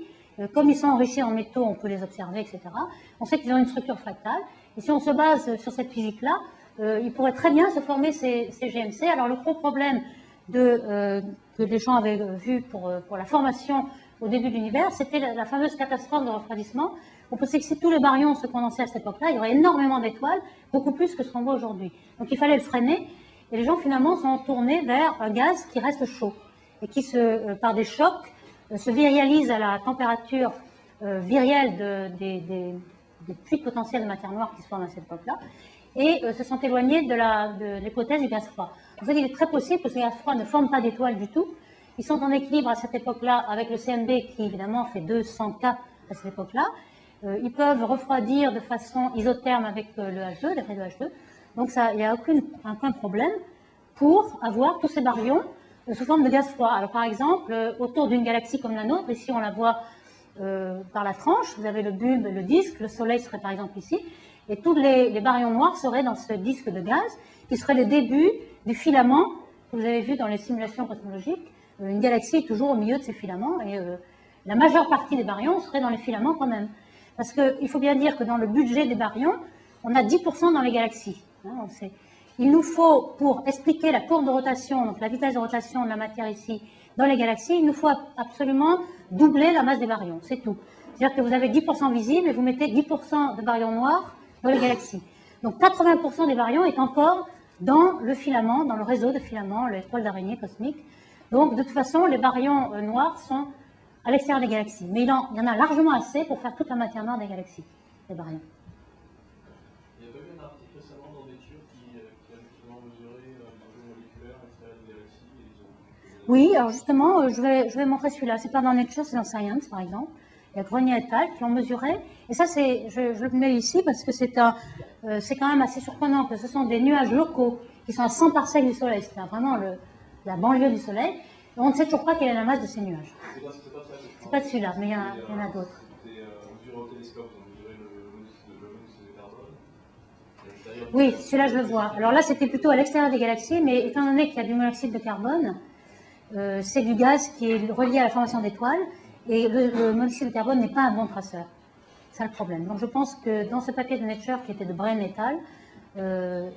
Comme ils sont enrichis en métaux, on peut les observer, etc. On sait qu'ils ont une structure fractale. Et si on se base sur cette physique-là, il pourrait très bien se former ces GMC. Alors le gros problème que les gens avaient vu pour la formation au début de l'univers, c'était la fameuse catastrophe de refroidissement. On pensait que si tous les baryons se condensaient à cette époque-là, il y aurait énormément d'étoiles, beaucoup plus que ce qu'on voit aujourd'hui. Donc il fallait le freiner, et les gens finalement sont tournés vers un gaz qui reste chaud, et qui, par des chocs, se virialise à la température virielle des puits potentiels de matière noire qui se forment à cette époque-là, et se sont éloignés de l'hypothèse du gaz froid. En fait, il est très possible que ce gaz froid ne forme pas d'étoiles du tout. Ils sont en équilibre à cette époque-là avec le CMB qui, évidemment, fait 200 K à cette époque-là. Ils peuvent refroidir de façon isotherme avec le H2, l'effet de H2. Donc, il n'y a aucun problème pour avoir tous ces baryons sous forme de gaz froid. Alors, par exemple, autour d'une galaxie comme la nôtre, ici, on la voit par la tranche. Vous avez le bulbe, le disque. Le Soleil serait, par exemple, ici. Et tous les baryons noirs seraient dans ce disque de gaz, qui serait le début du filament que vous avez vu dans les simulations cosmologiques. Une galaxie est toujours au milieu de ces filaments, et la majeure partie des baryons serait dans les filaments quand même. Parce qu'il faut bien dire que dans le budget des baryons, on a 10% dans les galaxies. Hein, il nous faut, pour expliquer la courbe de rotation, donc la vitesse de rotation de la matière ici, dans les galaxies, il nous faut absolument doubler la masse des baryons, c'est tout. C'est-à-dire que vous avez 10% visibles et vous mettez 10% de baryons noirs dans les galaxies. Donc 80% des baryons est encore dans le filament, dans le réseau de filaments, l'étoile d'araignée cosmique. Donc de toute façon, les baryons noirs sont à l'extérieur des galaxies. Mais il y en a largement assez pour faire toute la matière noire des galaxies, les baryons. Il y a pas eu un article récemment dans Nature qui a justement mesuré l'enjeu moléculaire à l'extérieur des galaxies et les autres. Oui, alors justement, je vais montrer celui-là. C'est pas dans Nature, c'est dans Science, par exemple. Il y a Grenier et al. Qui ont mesuré. Et ça, je le mets ici parce que c'est quand même assez surprenant que ce sont des nuages locaux qui sont à 100 parsecs du Soleil. C'est vraiment la banlieue du Soleil. Et on ne sait toujours pas quelle est la masse de ces nuages. C'est pas celui-là, mais il y en a d'autres. C'était mesuré au télescope, on mesurait le monoxyde de carbone. Oui, celui-là, je le vois. Alors là, c'était plutôt à l'extérieur des galaxies, mais étant donné qu'il y a du monoxyde de carbone, c'est du gaz qui est relié à la formation d'étoiles, et le monoxyde de carbone n'est pas un bon traceur. C'est ça le problème. Donc je pense que dans ce papier de Nature qui était de Brain et al.,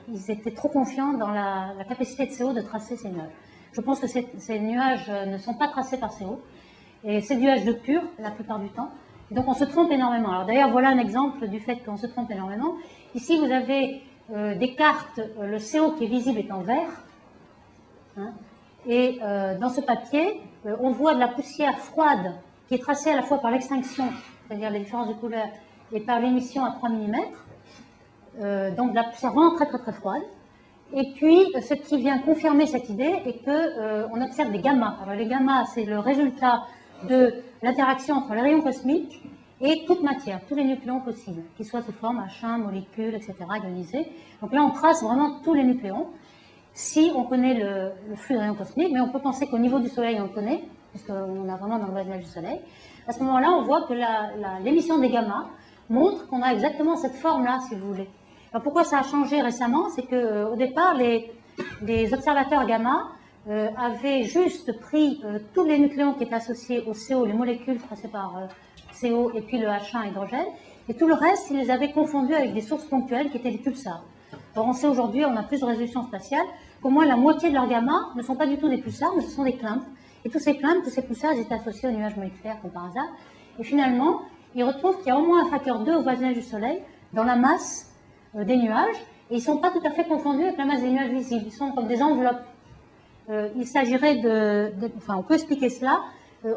ils étaient trop confiants dans la capacité de CO de tracer ces nuages. Je pense que ces nuages ne sont pas tracés par CO, et c'est du H2 pur la plupart du temps. Et donc on se trompe énormément. Alors d'ailleurs, voilà un exemple du fait qu'on se trompe énormément. Ici, vous avez des cartes, le CO qui est visible est en vert. Hein, et dans ce papier, on voit de la poussière froide qui est tracée à la fois par l'extinction, c'est-à-dire les différences de couleur, et par l'émission à 3 mm. Donc de la poussière vraiment très très très froide. Et puis, ce qui vient confirmer cette idée est qu'on observe des gammas. Alors les gammas, c'est le résultat de l'interaction entre les rayons cosmiques et toute matière, tous les nucléons possibles, qu'ils soient sous forme H1, molécules, etc., ionisés. Donc là, on trace vraiment tous les nucléons, si on connaît le flux de rayons cosmiques, mais on peut penser qu'au niveau du Soleil, on le connaît, puisqu'on a vraiment dans le voisinage du Soleil. À ce moment-là, on voit que l'émission des gammas montre qu'on a exactement cette forme-là, si vous voulez. Alors pourquoi ça a changé récemment? C'est qu'au départ, les observateurs gamma avaient juste pris tous les nucléons qui étaient associés au CO, les molécules tracées par CO et puis le H1 hydrogène, et tout le reste, ils les avaient confondus avec des sources ponctuelles qui étaient des pulsars. Alors on sait aujourd'hui, on a plus de résolution spatiale, qu'au moins la moitié de leurs gamma ne sont pas du tout des pulsars, mais ce sont des climpes. Et tous ces climpes, tous ces pulsars, ils étaient associés aux nuages moléculaires comme par hasard. Et finalement, ils retrouvent qu'il y a au moins un facteur 2 au voisinage du Soleil dans la masse des nuages, et ils ne sont pas tout à fait confondus avec la masse des nuages visibles, ils sont comme des enveloppes. Il s'agirait enfin on peut expliquer cela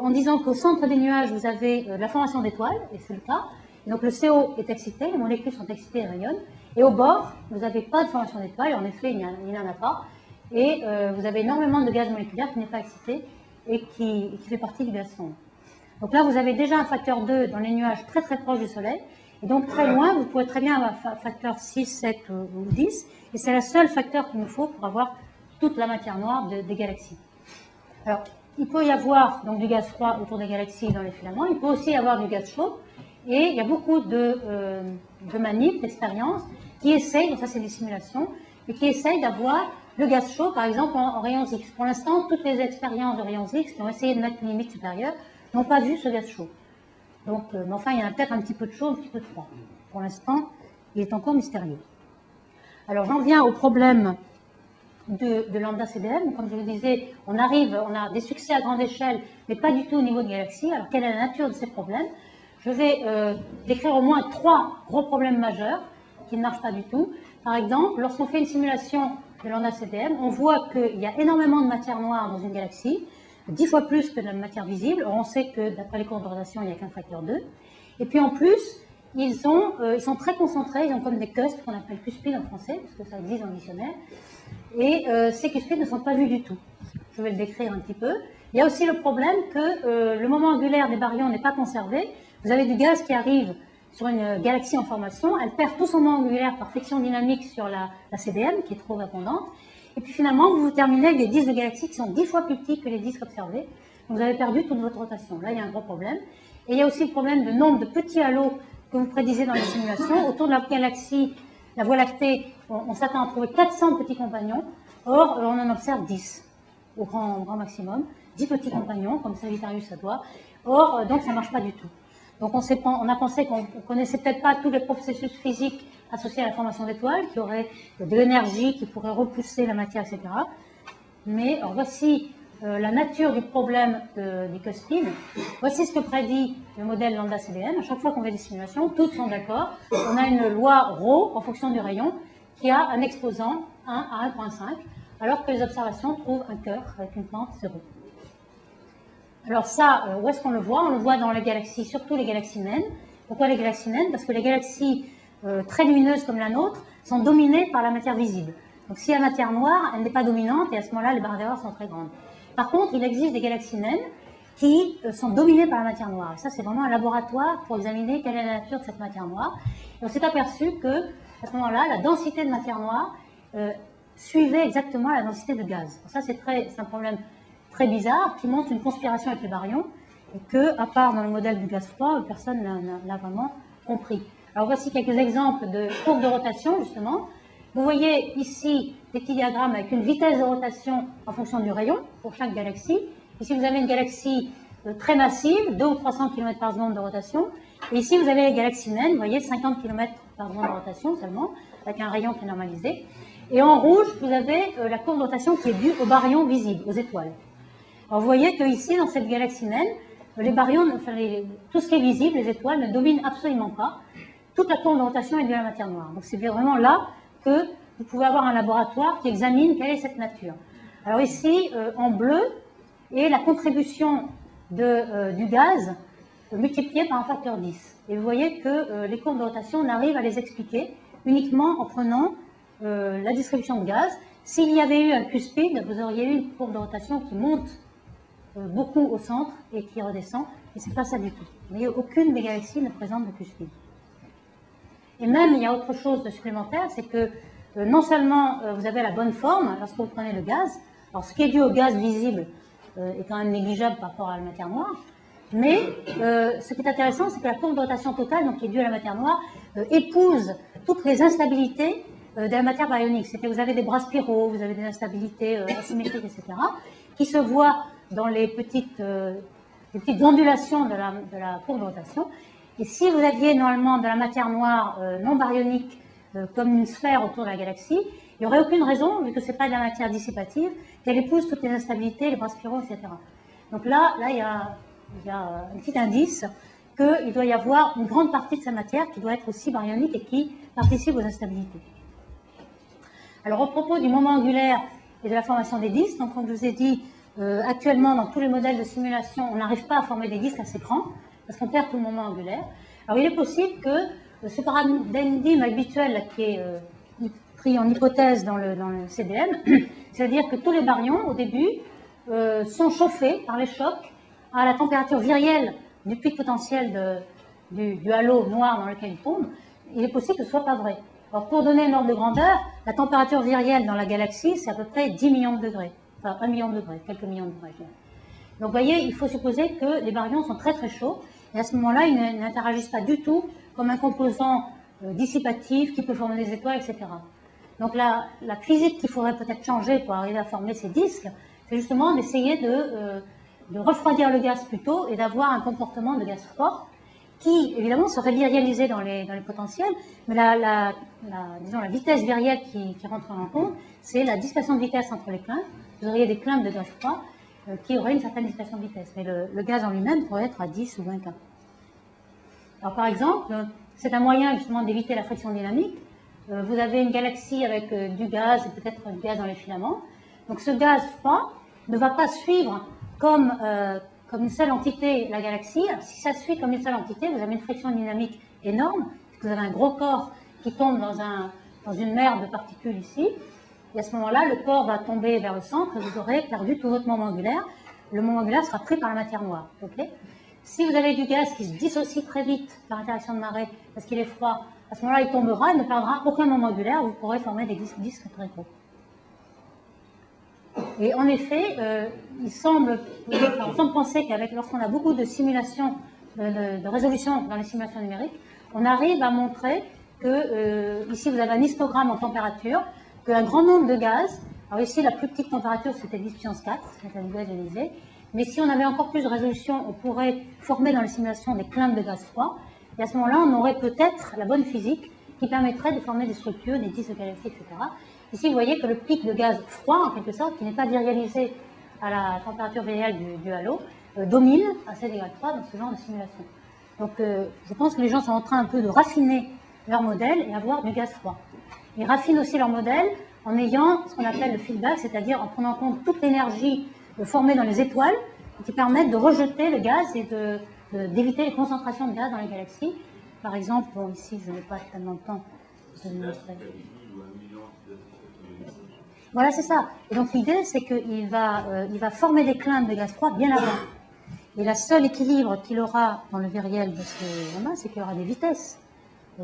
en disant qu'au centre des nuages, vous avez la formation d'étoiles, et c'est le cas, et donc le CO est excité, les molécules sont excitées et rayonnent, et au bord, vous n'avez pas de formation d'étoiles, et en effet, il n'y en a pas, et vous avez énormément de gaz moléculaire qui n'est pas excité, et qui fait partie du gaz sombre. Donc là, vous avez déjà un facteur 2 dans les nuages très très proches du Soleil, et donc très loin, vous pouvez très bien avoir un facteur 6, 7 ou 10, et c'est le seul facteur qu'il nous faut pour avoir toute la matière noire des galaxies. Alors, il peut y avoir donc du gaz froid autour des galaxies dans les filaments, il peut aussi y avoir du gaz chaud, et il y a beaucoup de manips, d'expériences, qui essayent, donc ça c'est des simulations, et qui essayent d'avoir le gaz chaud, par exemple, en rayons X. Pour l'instant, toutes les expériences de rayons X qui ont essayé de mettre une limite supérieure n'ont pas vu ce gaz chaud. Donc, mais enfin, il y en a peut-être un petit peu de chaud, un petit peu de froid. Pour l'instant, il est encore mystérieux. Alors, j'en viens au problème de lambda CDM. Comme je vous disais, on a des succès à grande échelle, mais pas du tout au niveau de galaxies. Alors, quelle est la nature de ces problèmes? Je vais décrire au moins 3 gros problèmes majeurs qui ne marchent pas du tout. Par exemple, lorsqu'on fait une simulation de lambda CDM, on voit qu'il y a énormément de matière noire dans une galaxie, 10 fois plus que de la matière visible. Or, on sait que d'après les courbes de rotation, il n'y a qu'un facteur 2. Et puis en plus, ils sont très concentrés, ils ont comme des cusps qu'on appelle cuspides en français, parce que ça existe dans le dictionnaire. Et ces cuspides ne sont pas vus du tout. Je vais le décrire un petit peu. Il y a aussi le problème que le moment angulaire des baryons n'est pas conservé. Vous avez du gaz qui arrive sur une galaxie en formation, elle perd tout son moment angulaire par friction dynamique sur la CDM, qui est trop abondante. Et puis finalement, vous terminez avec des disques de galaxies qui sont 10 fois plus petits que les disques observés. Donc vous avez perdu toute votre rotation. Là, il y a un gros problème. Et il y a aussi le problème de nombre de petits halos que vous prédisez dans les simulations. Autour de la galaxie, la Voie lactée, on s'attend à trouver 400 petits compagnons. Or, on en observe 10 au grand maximum. 10 petits compagnons, comme Sagittarius ça doit. Or, donc ça ne marche pas du tout. Donc on a pensé qu'on ne connaissait peut-être pas tous les processus physiques associé à la formation d'étoiles, qui aurait de l'énergie, qui pourrait repousser la matière, etc. Mais alors, voici la nature du problème du Q-spin. Voici ce que prédit le modèle lambda CDM. À chaque fois qu'on fait des simulations, toutes sont d'accord. On a une loi ρ en fonction du rayon qui a un exposant 1 à 1,5, alors que les observations trouvent un cœur avec une pente 0. Alors ça, où est-ce qu'on le voit? On le voit dans les galaxies, surtout les galaxies naines. Pourquoi les galaxies naines? Parce que les galaxies très lumineuses comme la nôtre sont dominées par la matière visible. Donc si la matière noire, elle n'est pas dominante, et à ce moment-là, les barres d'erreur sont très grandes. Par contre, il existe des galaxies naines qui sont dominées par la matière noire. Et ça, c'est vraiment un laboratoire pour examiner quelle est la nature de cette matière noire. Et on s'est aperçu que, à ce moment-là, la densité de matière noire suivait exactement la densité de gaz. Alors ça, c'est un problème très bizarre qui montre une conspiration avec les baryons et que, à part dans le modèle du gaz froid, personne n'a vraiment compris. Alors voici quelques exemples de courbes de rotation, justement. Vous voyez ici des petits diagrammes avec une vitesse de rotation en fonction du rayon pour chaque galaxie. Ici, vous avez une galaxie très massive, 200 ou 300 km par seconde de rotation. Et ici, vous avez les galaxies naines, vous voyez, 50 km par seconde de rotation seulement, avec un rayon qui est normalisé. Et en rouge, vous avez la courbe de rotation qui est due aux baryons visibles, aux étoiles. Alors vous voyez qu'ici, dans cette galaxie naine, les baryons, tout ce qui est visible, les étoiles, ne dominent absolument pas. Toute la courbe de rotation est due à la matière noire. Donc c'est vraiment là que vous pouvez avoir un laboratoire qui examine quelle est cette nature. Alors ici, en bleu, est la contribution du gaz multipliée par un facteur 10. Et vous voyez que les courbes de rotation, on arrive à les expliquer uniquement en prenant la distribution de gaz. S'il y avait eu un Q-spin, vous auriez eu une courbe de rotation qui monte beaucoup au centre et qui redescend, et c'est pas ça du tout. Vous voyez, aucune des galaxies ne présente de Q-spin. Et même, il y a autre chose de supplémentaire, c'est que non seulement vous avez la bonne forme lorsque vous prenez le gaz, alors ce qui est dû au gaz visible est quand même négligeable par rapport à la matière noire, mais ce qui est intéressant, c'est que la courbe de rotation totale, donc qui est due à la matière noire, épouse toutes les instabilités de la matière baryonique. C'est que vous avez des bras spiraux, vous avez des instabilités asymétriques, etc., qui se voient dans les petites ondulations de la courbe de rotation. Et si vous aviez normalement de la matière noire non baryonique comme une sphère autour de la galaxie, il n'y aurait aucune raison, vu que ce n'est pas de la matière dissipative, qu'elle épouse toutes les instabilités, les bras spiraux, etc. Donc là il y a un petit indice qu'il doit y avoir une grande partie de sa matière qui doit être aussi baryonique et qui participe aux instabilités. Alors au propos du moment angulaire et de la formation des disques, donc comme je vous ai dit, actuellement dans tous les modèles de simulation, on n'arrive pas à former des disques assez grands, parce qu'on perd tout le moment angulaire. Alors il est possible que ce paradigme habituel là, qui est pris en hypothèse dans le CDM, c'est-à-dire que tous les baryons, au début, sont chauffés par les chocs à la température virielle du pic potentiel du halo noir dans lequel ils tombent. Il est possible que ce ne soit pas vrai. Alors pour donner un ordre de grandeur, la température virielle dans la galaxie, c'est à peu près 10 millions de degrés. Enfin, 1 million de degrés, quelques millions de degrés. Donc vous voyez, il faut supposer que les baryons sont très très chauds, et à ce moment-là, ils n'interagissent pas du tout comme un composant dissipatif qui peut former des étoiles, etc. Donc la physique qu'il faudrait peut-être changer pour arriver à former ces disques, c'est justement d'essayer de refroidir le gaz plus tôt et d'avoir un comportement de gaz froid qui, évidemment, serait virialisé dans les potentiels, mais disons, la vitesse virielle qui rentre en compte, c'est la dispersion de vitesse entre les climbs. Vous auriez des climbs de gaz froid qui auraient une certaine dispersion de vitesse, mais le gaz en lui-même pourrait être à 10 ou 20 K. Alors par exemple, c'est un moyen justement d'éviter la friction dynamique. Vous avez une galaxie avec du gaz et peut-être du gaz dans les filaments. Donc ce gaz froid ne va pas suivre comme une seule entité la galaxie. Alors, si ça suit comme une seule entité, vous avez une friction dynamique énorme, parce que vous avez un gros corps qui tombe dans une mer de particules ici. Et à ce moment-là, le corps va tomber vers le centre et vous aurez perdu tout votre moment angulaire. Le moment angulaire sera pris par la matière noire. Okay, si vous avez du gaz qui se dissocie très vite par interaction de marée parce qu'il est froid, à ce moment-là, il tombera, il ne perdra aucun moment angulaire, vous pourrez former des disques très gros. Et en effet, on semble penser qu'avec, lorsqu'on a beaucoup de simulations, de résolution dans les simulations numériques, on arrive à montrer que, ici vous avez un histogramme en température, qu'un grand nombre de gaz, alors ici la plus petite température c'était 10 puissance 4, c'était le gaz ionisé, mais si on avait encore plus de résolution, on pourrait former dans les simulations des climbs de gaz froid, et à ce moment-là on aurait peut-être la bonne physique qui qui permettrait de former des structures, des disques de galaxies, etc. Ici, vous voyez que le pic de gaz froid, en quelque sorte, qui n'est pas virialisé à la température viriale du halo, domine à C égale 3 dans ce genre de simulation. Donc, je pense que les gens sont en train un peu de raffiner leur modèle et avoir du gaz froid. Ils raffinent aussi leur modèle en ayant ce qu'on appelle le feedback, c'est-à-dire en prenant en compte toute l'énergie formée dans les étoiles qui permettent de rejeter le gaz et d'éviter les concentrations de gaz dans les galaxies. Par exemple, bon, ici, je n'ai pas tellement de temps de vous montrer. Voilà, c'est ça. Et donc, l'idée, c'est qu'il va former des climats de gaz froid bien avant. Et le seul équilibre qu'il aura dans le viriel de ce moment, c'est qu'il aura des vitesses,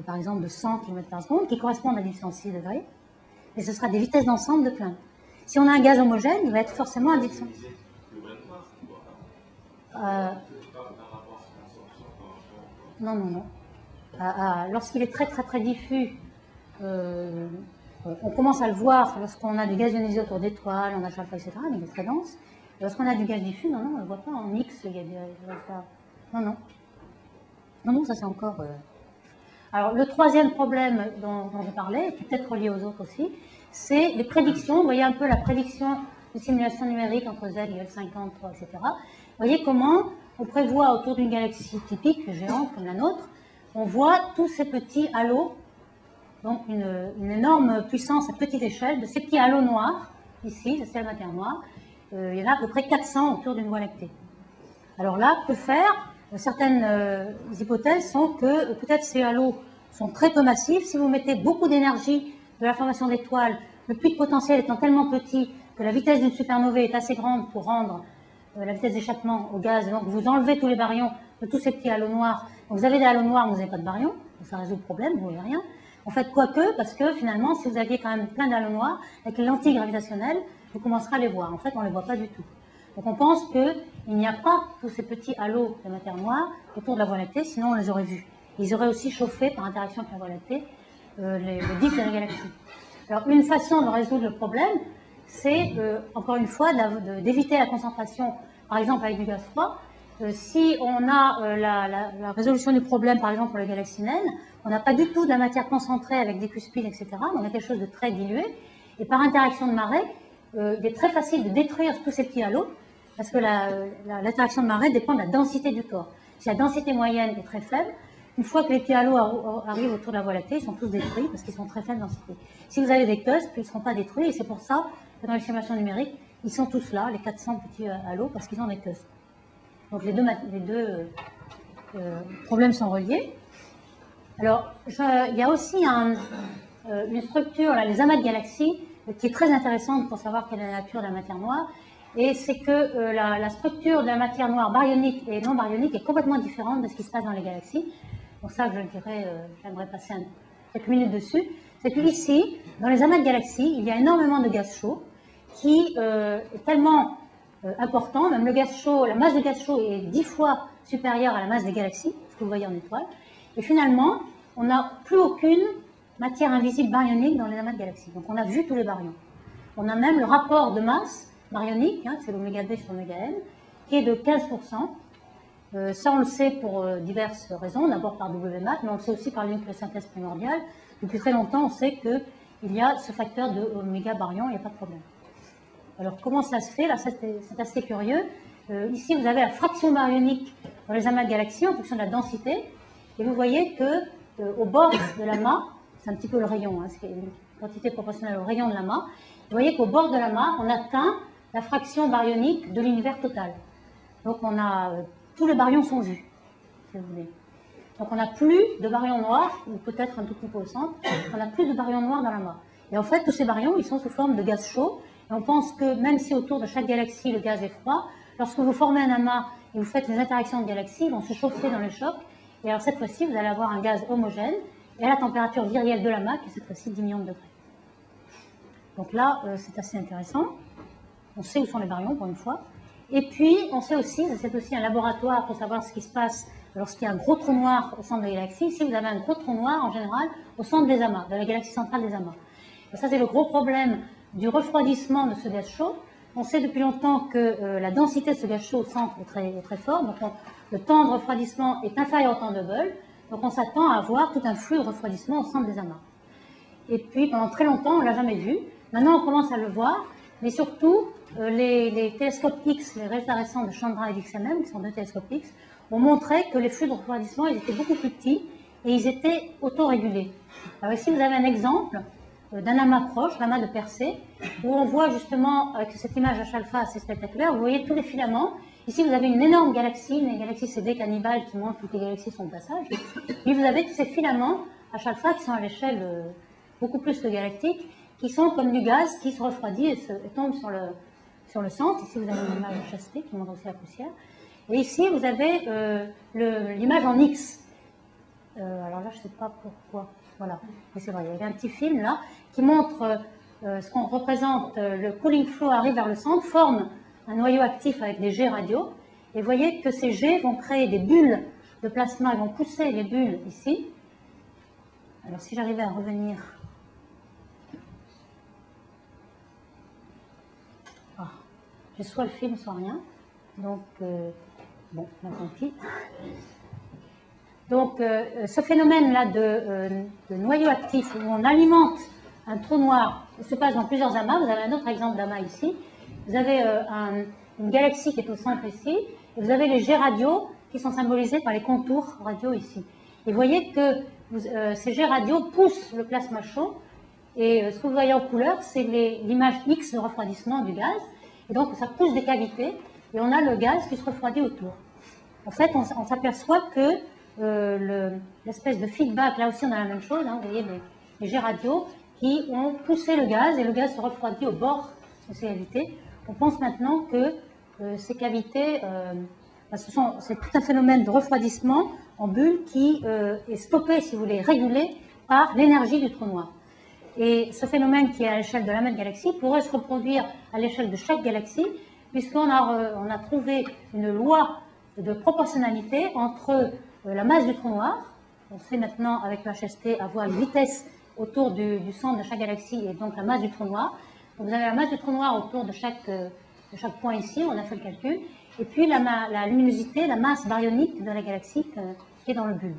par exemple de 100 km/s, qui correspondent à 10,6 degrés. Et ce sera des vitesses d'ensemble de plein. Si on a un gaz homogène, il va être forcément à 10,6. Non, non, non. Lorsqu'il est très, très, très diffus, on commence à le voir lorsqu'on a du gaz ionisé autour d'étoiles, en H alpha, etc., mais il est très dense. Et lorsqu'on a du gaz diffus, non, non, on ne le voit pas en X, il y a des résultats. Non, non. Non, non, ça c'est encore... Alors, le troisième problème dont je parlais, qui est peut-être relié aux autres aussi, c'est les prédictions. Vous voyez un peu la prédiction de simulation numérique entre Z égale 53, etc. Vous voyez comment on prévoit autour d'une galaxie typique, géante comme la nôtre, on voit tous ces petits halos, donc une énorme puissance à petite échelle de ces petits halos noirs, ici, c'est la matière noire. Il y en a à peu près 400 autour d'une voie lactée. Alors là, que faire? Certaines hypothèses sont que peut-être ces halos sont très peu massifs. Si vous mettez beaucoup d'énergie de la formation d'étoiles, le puits de potentiel étant tellement petit que la vitesse d'une supernovae est assez grande pour rendre la vitesse d'échappement au gaz, donc vous enlevez tous les baryons de tous ces petits halos noirs. Donc vous avez des halos noirs, mais vous n'avez pas de baryons, donc ça résout le problème, vous ne voyez rien. En fait, quoique, parce que finalement, si vous aviez quand même plein d'halos noirs, avec les lentilles gravitationnelles, vous commencerez à les voir. En fait, on ne les voit pas du tout. Donc on pense qu'il n'y a pas tous ces petits halos de matière noire autour de la Voie lactée, sinon on les aurait vus. Ils auraient aussi chauffé par interaction avec la Voie lactée le disque de la galaxie. Alors une façon de résoudre le problème, c'est encore une fois d'éviter la concentration, par exemple avec du gaz froid. Si on a la résolution du problème, par exemple pour les galaxies naines, on n'a pas du tout de la matière concentrée avec des cuspides, etc. On a quelque chose de très dilué. Et par interaction de marée, il est très facile de détruire tous ces petits halos, parce que l'interaction de marée dépend de la densité du corps. Si la densité moyenne est très faible, une fois que les petits halos arrivent autour de la Voie lactée, ils sont tous détruits parce qu'ils sont très faibles densité. Si vous avez des cusps, ils ne seront pas détruits, et c'est pour ça que dans les simulations numériques, ils sont tous là, les 400 petits halos, parce qu'ils ont des cusps. Donc les deux problèmes sont reliés. Alors, il y a aussi une structure, là, les amas de galaxies, qui est très intéressante pour savoir quelle est la nature de la matière noire. Et c'est que la structure de la matière noire baryonique et non baryonique est complètement différente de ce qui se passe dans les galaxies. Donc ça, j'aimerais passer quelques minutes dessus. C'est qu'ici, dans les amas de galaxies, il y a énormément de gaz chaud qui est tellement important, même le gaz chaud, la masse de gaz chaud est 10 fois supérieure à la masse des galaxies, ce que vous voyez en étoile. Et finalement, on n'a plus aucune matière invisible baryonique dans les amas de galaxies. Donc on a vu tous les baryons. On a même le rapport de masse baryonique, hein, c'est l'oméga B sur l'oméga N, qui est de 15%. Ça, on le sait pour diverses raisons, d'abord par WMAT, mais on le sait aussi par l'nucléosynthèse primordiale. Depuis très longtemps, on sait qu'il y a ce facteur de oméga baryon, il n'y a pas de problème. Alors, comment ça se fait? Là, c'est assez curieux. Ici, vous avez la fraction baryonique dans les amas de galaxies en fonction de la densité. Et vous voyez qu'au bord de l'amas, c'est un petit peu le rayon, hein, c'est une quantité proportionnelle au rayon de l'amas. Vous voyez qu'au bord de l'amas, on atteint la fraction baryonique de l'univers total. Donc, tous les baryons sont vus, si vous voulez. Donc, on n'a plus de baryons noirs, ou peut-être un tout petit peu au centre, on n'a plus de baryons noirs dans l'amas. Et en fait, tous ces baryons, ils sont sous forme de gaz chaud. Et on pense que même si autour de chaque galaxie, le gaz est froid, lorsque vous formez un amas et vous faites les interactions de galaxies, ils vont se chauffer dans le choc. Et alors cette fois-ci, vous allez avoir un gaz homogène et à la température virielle de l'amas, qui est cette fois-ci 10 millions de degrés. Donc là, c'est assez intéressant. On sait où sont les baryons, pour une fois. Et puis, on sait aussi, c'est aussi un laboratoire pour savoir ce qui se passe lorsqu'il y a un gros trou noir au centre de la galaxie. Ici, vous avez un gros trou noir, en général, au centre des amas, de la galaxie centrale des amas. Et ça, c'est le gros problème du refroidissement de ce gaz chaud. On sait depuis longtemps que la densité de ce gaz chaud au centre est très forte. Donc, le temps de refroidissement est inférieur au temps de Hubble. Donc on s'attend à avoir tout un flux de refroidissement au centre des amas. Et puis pendant très longtemps, on ne l'a jamais vu. Maintenant, on commence à le voir, mais surtout, les télescopes X, les résultats récents de Chandra et d'XMM, qui sont deux télescopes X, ont montré que les flux de refroidissement, ils étaient beaucoup plus petits et ils étaient autorégulés. Alors ici, vous avez un exemple d'un amas proche, l'amas de Persée, où on voit justement, avec cette image H-alpha assez spectaculaire, vous voyez tous les filaments. Ici, vous avez une énorme galaxie, une galaxie CD cannibale qui montre que toutes les galaxies sont au passage. Puis vous avez tous ces filaments H-alpha qui sont à l'échelle beaucoup plus que galactique, qui sont comme du gaz qui se refroidit et tombe sur le centre. Ici, vous avez une image HST qui montre aussi la poussière. Et ici, vous avez l'image en X. Alors là, je ne sais pas pourquoi. Voilà. Mais c'est vrai, il y avait un petit film là qui montre ce qu'on représente. Le cooling flow arrive vers le centre, forme un noyau actif avec des jets radiaux. Et vous voyez que ces jets vont créer des bulles de plasma, ils vont pousser les bulles ici. Alors si j'arrivais à revenir... J'ai soit le film, soit rien. Donc, bon, tant pis. Donc, ce phénomène-là de noyau actif, où on alimente un trou noir, il se passe dans plusieurs amas. Vous avez un autre exemple d'amas ici. Vous avez une galaxie qui est au centre ici, et vous avez les jets radiaux qui sont symbolisés par les contours radiaux ici. Et vous voyez que ces jets radiaux poussent le plasma chaud, et ce que vous voyez en couleur, c'est l'image X de refroidissement du gaz. Et donc, ça pousse des cavités et on a le gaz qui se refroidit autour. En fait, on s'aperçoit que l'espèce de feedback, là aussi, on a la même chose. Hein, vous voyez les jets radiaux qui ont poussé le gaz et le gaz se refroidit au bord de ces cavités. On pense maintenant que ces cavités, c'est tout un phénomène de refroidissement en bulle qui est stoppé, si vous voulez, régulé par l'énergie du trou noir. Et ce phénomène qui est à l'échelle de la même galaxie pourrait se reproduire à l'échelle de chaque galaxie, puisqu'on a trouvé une loi de proportionnalité entre la masse du trou noir, on sait maintenant avec le HST avoir une vitesse autour du centre de chaque galaxie et donc la masse du trou noir. Donc vous avez la masse du trou noir autour de chaque point ici, on a fait le calcul, et puis la luminosité, la masse baryonique de la galaxie qui est dans le bulbe.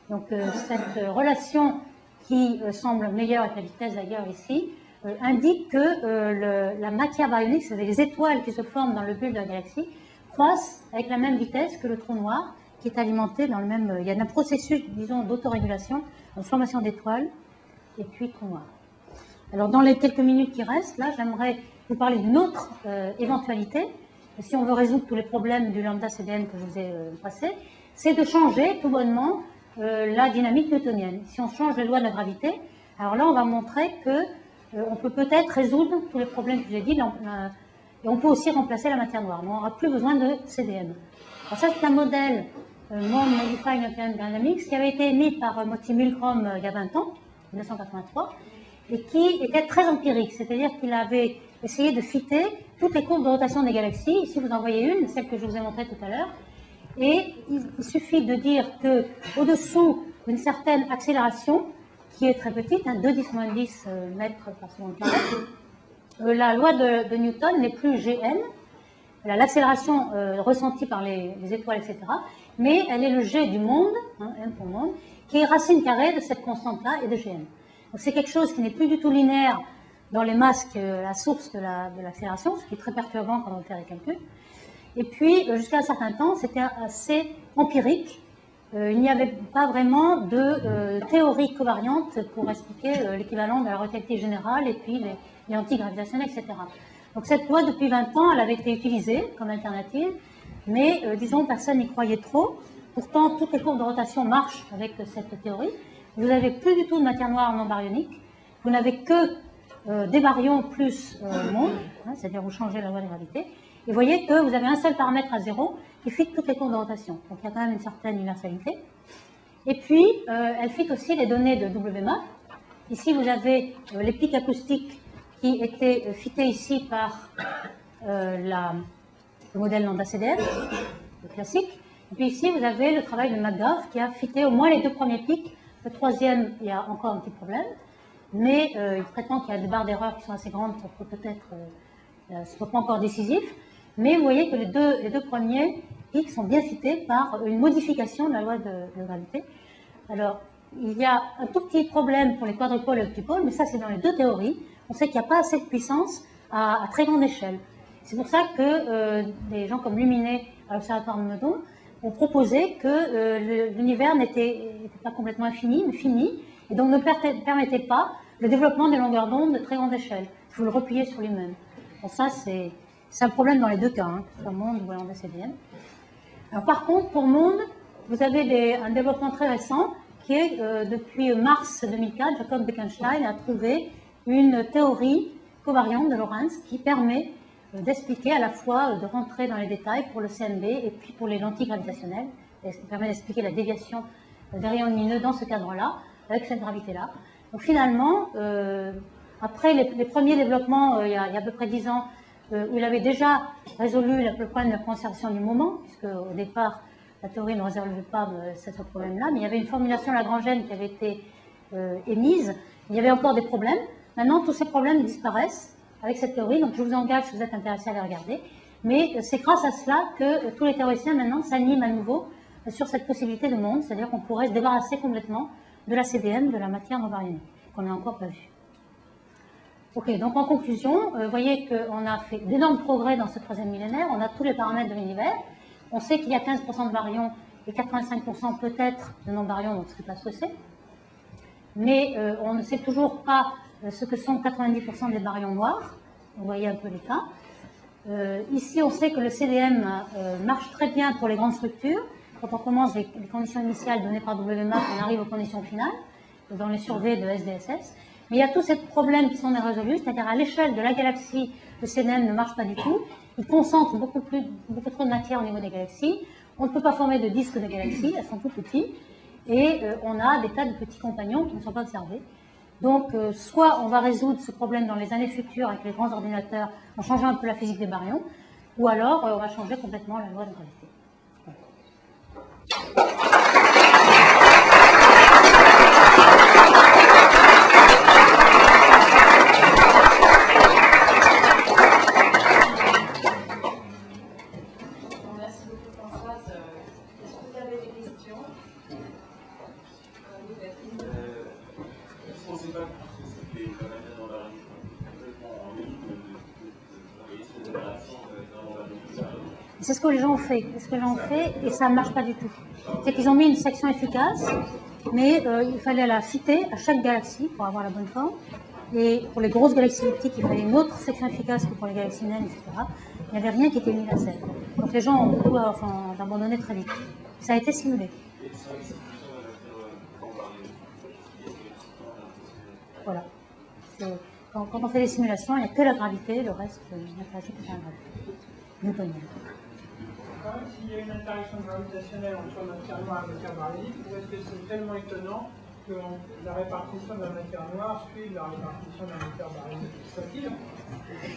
Donc cette relation qui semble meilleure avec la vitesse d'ailleurs ici, indique que la matière baryonique, c'est-à-dire les étoiles qui se forment dans le bulbe de la galaxie, croissent avec la même vitesse que le trou noir, qui est alimenté dans le même... Il y a un processus, disons, d'autorégulation, de formation d'étoiles, et puis trou noir. Alors, dans les quelques minutes qui restent, là, j'aimerais vous parler d'une autre éventualité. Si on veut résoudre tous les problèmes du lambda CDN que je vous ai passé, c'est de changer tout bonnement la dynamique newtonienne. Si on change les lois de la gravité, alors là, on va montrer que on peut peut-être résoudre tous les problèmes que j'ai dit, et on peut aussi remplacer la matière noire. Mais on n'aura plus besoin de CDM. Alors ça, c'est un modèle Non-Modified Newtonian Dynamics qui avait été émis par Moti Milgrom il y a 20 ans, 1983, et qui était très empirique, c'est-à-dire qu'il avait essayé de fitter toutes les courbes de rotation des galaxies. Ici, vous en voyez une, celle que je vous ai montrée tout à l'heure. Et il suffit de dire qu'au-dessous d'une certaine accélération, qui est très petite, 2×10 mètres par seconde carré, la loi de Newton n'est plus Gn, l'accélération ressentie par les étoiles, etc., mais elle est le G du monde, M pour monde, qui est racine carrée de cette constante-là et de Gn. Donc c'est quelque chose qui n'est plus du tout linéaire dans les masses que la source de l'accélération, ce qui est très perturbant quand on fait les calculs. Et puis, jusqu'à un certain temps, c'était assez empirique. Il n'y avait pas vraiment de théorie covariante pour expliquer l'équivalent de la relativité générale et puis les antigravitationnels, etc. Donc cette loi, depuis 20 ans, elle avait été utilisée comme alternative, mais disons, personne n'y croyait trop. Pourtant, toutes les courbes de rotation marchent avec cette théorie. Vous n'avez plus du tout de matière noire non baryonique. Vous n'avez que des baryons plus monde, c'est-à-dire vous changez la loi de gravité. Et vous voyez que vous avez un seul paramètre à 0 qui fit toutes les courbes de rotation. Donc il y a quand même une certaine universalité. Et puis, elle fit aussi les données de WMAP. Ici, vous avez les pics acoustiques qui étaient fités ici par le modèle lambda CDF, le classique. Et puis ici, vous avez le travail de McGrath qui a fité au moins les deux premiers pics. Le troisième, il y a encore un petit problème. Mais il prétend qu'il y a des barres d'erreur qui sont assez grandes pour que peut-être ce ne soit pas encore décisif. Mais vous voyez que les deux premiers pics sont bien cités par une modification de la loi de gravité. Alors, il y a un tout petit problème pour les quadrupoles et octupôles, mais ça c'est dans les deux théories. On sait qu'il n'y a pas assez de puissance à très grande échelle. C'est pour ça que des gens comme Luminet à l'Observatoire de Meudon ont proposé que l'univers n'était pas complètement infini, mais fini, et donc ne permettait pas le développement des longueurs d'onde de très grande échelle. Il faut le replier sur lui-même. Bon, ça c'est un problème dans les deux cas, hein, que ce soit monde ou en CDM. Alors par contre, pour monde, vous avez un développement très récent qui est, depuis mars 2004, Jacob Bekenstein a trouvé une théorie covariante de Lorentz qui permet d'expliquer à la fois, de rentrer dans les détails pour le CMB et puis pour les lentilles gravitationnelles. Et ça permet d'expliquer la déviation des rayons lumineux dans ce cadre-là, avec cette gravité-là. Donc finalement, après les premiers développements, il y a à peu près 10 ans, où il avait déjà résolu le problème de la conservation du moment, puisque au départ, la théorie ne résolvait pas ce problème-là, mais il y avait une formulation lagrangienne qui avait été émise, il y avait encore des problèmes. Maintenant, tous ces problèmes disparaissent avec cette théorie, donc je vous engage si vous êtes intéressé à les regarder. Mais c'est grâce à cela que tous les théoriciens maintenant s'animent à nouveau sur cette possibilité de monde, c'est-à-dire qu'on pourrait se débarrasser complètement de la CDM, de la matière non baryonique, qu'on n'a encore pas vue. Ok, donc en conclusion, vous voyez qu'on a fait d'énormes progrès dans ce troisième millénaire, on a tous les paramètres de l'univers, on sait qu'il y a 15% de baryons et 85% peut-être de non-baryons, donc ce n'est pas ce que c'est. Mais on ne sait toujours pas ce que sont 90% des baryons noirs. Vous voyez un peu les cas. Ici, on sait que le CDM marche très bien pour les grandes structures. Quand on commence les conditions initiales données par WMAP, on arrive aux conditions finales, dans les surveys de SDSS. Mais il y a tous ces problèmes qui sont résolus, c'est-à-dire à l'échelle de la galaxie, le CDM ne marche pas du tout. Il concentre beaucoup trop de matière au niveau des galaxies. On ne peut pas former de disques de galaxies, elles sont tout petits. Et on a des tas de petits compagnons qui ne sont pas observés. Donc, soit on va résoudre ce problème dans les années futures avec les grands ordinateurs en changeant un peu la physique des baryons, ou alors on va changer complètement la loi de gravité. Merci beaucoup Françoise. Est-ce que vous avez des questions? Est-ce qu'on ne sait pas que c'était quand même dans la complètement en ligne de travailler sur des réactions dans la C'est ce que les gens ont fait. C'est ce que les gens ont fait et ça ne marche pas du tout. C'est qu'ils ont mis une section efficace, mais il fallait la citer à chaque galaxie pour avoir la bonne forme. Et pour les grosses galaxies elliptiques, il fallait une autre section efficace que pour les galaxies naines, etc. Il n'y avait rien qui était universel. Donc les gens ont beaucoup abandonné très vite. Ça a été simulé. Voilà. Quand on fait des simulations, il n'y a que la gravité, le reste n'interagit que par la gravité newtonienne. Quand même, s'il y a une interaction gravitationnelle entre matière noire et matière baryonique, est-ce que c'est tellement étonnant que la répartition de la matière noire suive la répartition de la matière baryonique?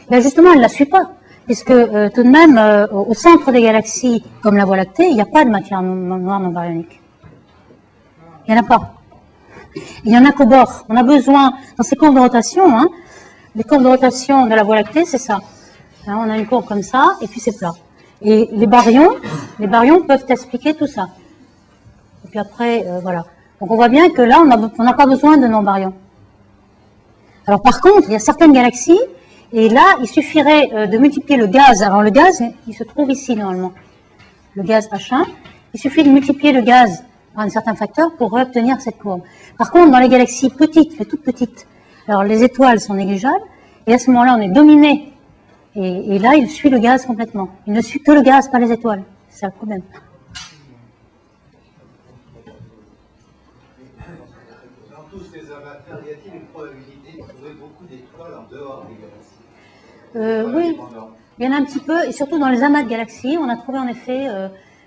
Ben justement, elle ne la suit pas, puisque tout de même, au centre des galaxies, comme la Voie lactée, il n'y a pas de matière noire non baryonique. Il n'y en a pas. Il n'y en a qu'au bord. On a besoin, dans ces courbes de rotation, hein, les courbes de rotation de la Voie lactée, c'est ça. Hein, on a une courbe comme ça, et puis c'est plat. Et les baryons peuvent expliquer tout ça. Et puis après, voilà. Donc on voit bien que là, on n'a pas besoin de non-baryons. Alors par contre, il y a certaines galaxies, et là, il suffirait de multiplier le gaz. Alors le gaz, il se trouve ici normalement. Le gaz H1. Il suffit de multiplier le gaz par un certain facteur pour obtenir cette courbe. Par contre, dans les galaxies petites, les toutes petites, alors les étoiles sont négligeables, et à ce moment-là, on est dominé. Et là, il suit le gaz complètement. Il ne suit que le gaz, pas les étoiles. C'est ça le problème. Dans tous ces amateurs, y a-t-il une probabilité de trouver beaucoup d'étoiles en dehors des galaxies? Oui, il y en a un petit peu, et surtout dans les amas de galaxies. On a trouvé en effet,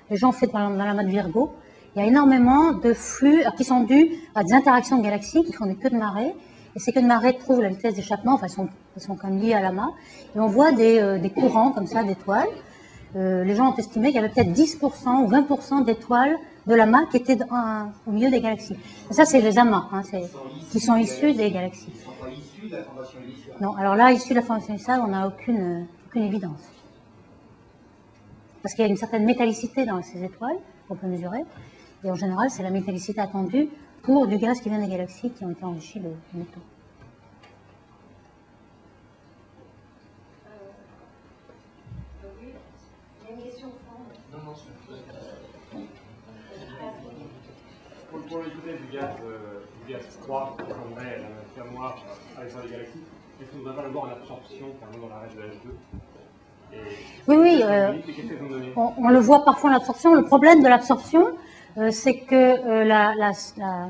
les gens ont fait dans l'amas de Virgo, il y a énormément de flux qui sont dus à des interactions de galaxies qui font des queues de marée. Et ces queues de marée trouvent la vitesse d'échappement, enfin elles sont quand même liées à l'amas. Et on voit des courants comme ça d'étoiles. Les gens ont estimé qu'il y avait peut-être 10% ou 20% d'étoiles de l'amas qui étaient au milieu des galaxies. Et ça, c'est les amas, hein, qui sont issus des galaxies. Ils ne sont pas issus de la formation initiale. Non, alors là, issus de la formation initiale, on n'a aucune évidence. Parce qu'il y a une certaine métallicité dans ces étoiles qu'on peut mesurer. Et en général, c'est la métallicité attendue pour du gaz qui vient des galaxies qui ont été enrichis de métaux. Oui, il y a une question au fond. Non, pour l'hypothèse du gaz froid qui formerait la matière noire à l'extérieur des galaxies, est-ce qu'on ne va pas le voir en absorption, dans la règle de H2 ? Oui, on le voit parfois en absorption. Le problème de l'absorption, c'est que la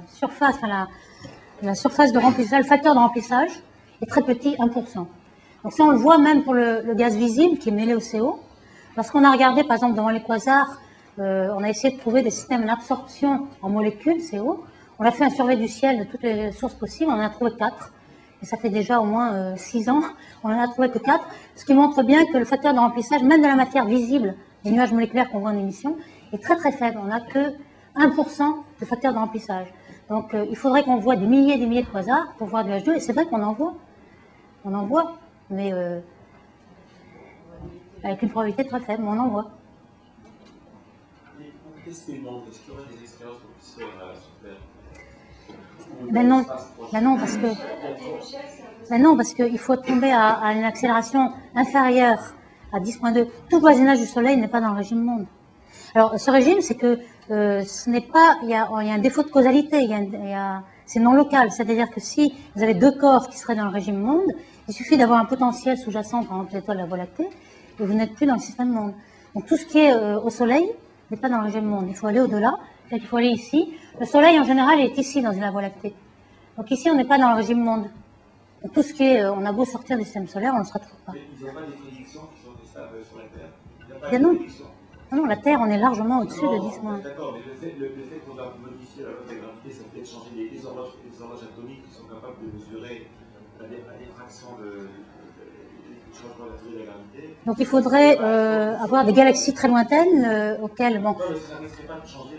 surface, enfin, la surface de remplissage, le facteur de remplissage est très petit, 1%. Donc ça, on le voit même pour le gaz visible qui est mêlé au CO. Lorsqu'on a regardé, par exemple, devant les quasars, on a essayé de trouver des systèmes d'absorption en molécules CO. On a fait un survey du ciel de toutes les sources possibles, on en a trouvé 4. Et ça fait déjà au moins 6 ans, on n'en a trouvé que 4, ce qui montre bien que le facteur de remplissage, même de la matière visible, des nuages moléculaires qu'on voit en émission, est très très faible. On n'a que 1% de facteur de remplissage. Donc il faudrait qu'on voit des milliers de quasars pour voir du H2, et c'est vrai qu'on en voit. On en voit, mais avec une probabilité très faible, mais on en voit. Et pour tester le monde, est-ce qu'il y aurait des expériences qu'on puisse faire sur Terre? Non, parce qu'il faut tomber à une accélération inférieure à 10.2. Tout voisinage du Soleil n'est pas dans le régime monde. Alors, ce régime, c'est que ce n'est pas, il y a un défaut de causalité, c'est non local. C'est-à-dire que si vous avez 2 corps qui seraient dans le régime monde, il suffit d'avoir un potentiel sous-jacent, par exemple l'étoile de la Voie lactée, et vous n'êtes plus dans le système monde. Donc, tout ce qui est au Soleil n'est pas dans le régime monde. Il faut aller au-delà. C'est-à-dire qu'il faut aller ici. Le Soleil, en général, est ici, dans la Voie lactée. Donc ici, on n'est pas dans le régime monde. Donc tout ce qui est, on a beau sortir du système solaire, on ne sera toujours pas. Mais il n'y a pas des prédictions qui sont stables sur la Terre? Il n'y a pas de prédictions? Non, la Terre, on est largement au-dessus de 10 mois. D'accord, mais le fait qu'on a modifié la loi de la gravité, ça peut-être changer les horloges atomiques qui sont capables de mesurer la diffraction du changement de la théorie de la gravité. Donc il faudrait avoir des galaxies très lointaines auxquelles... Bon, non, mais ça ne risquerait pas de changer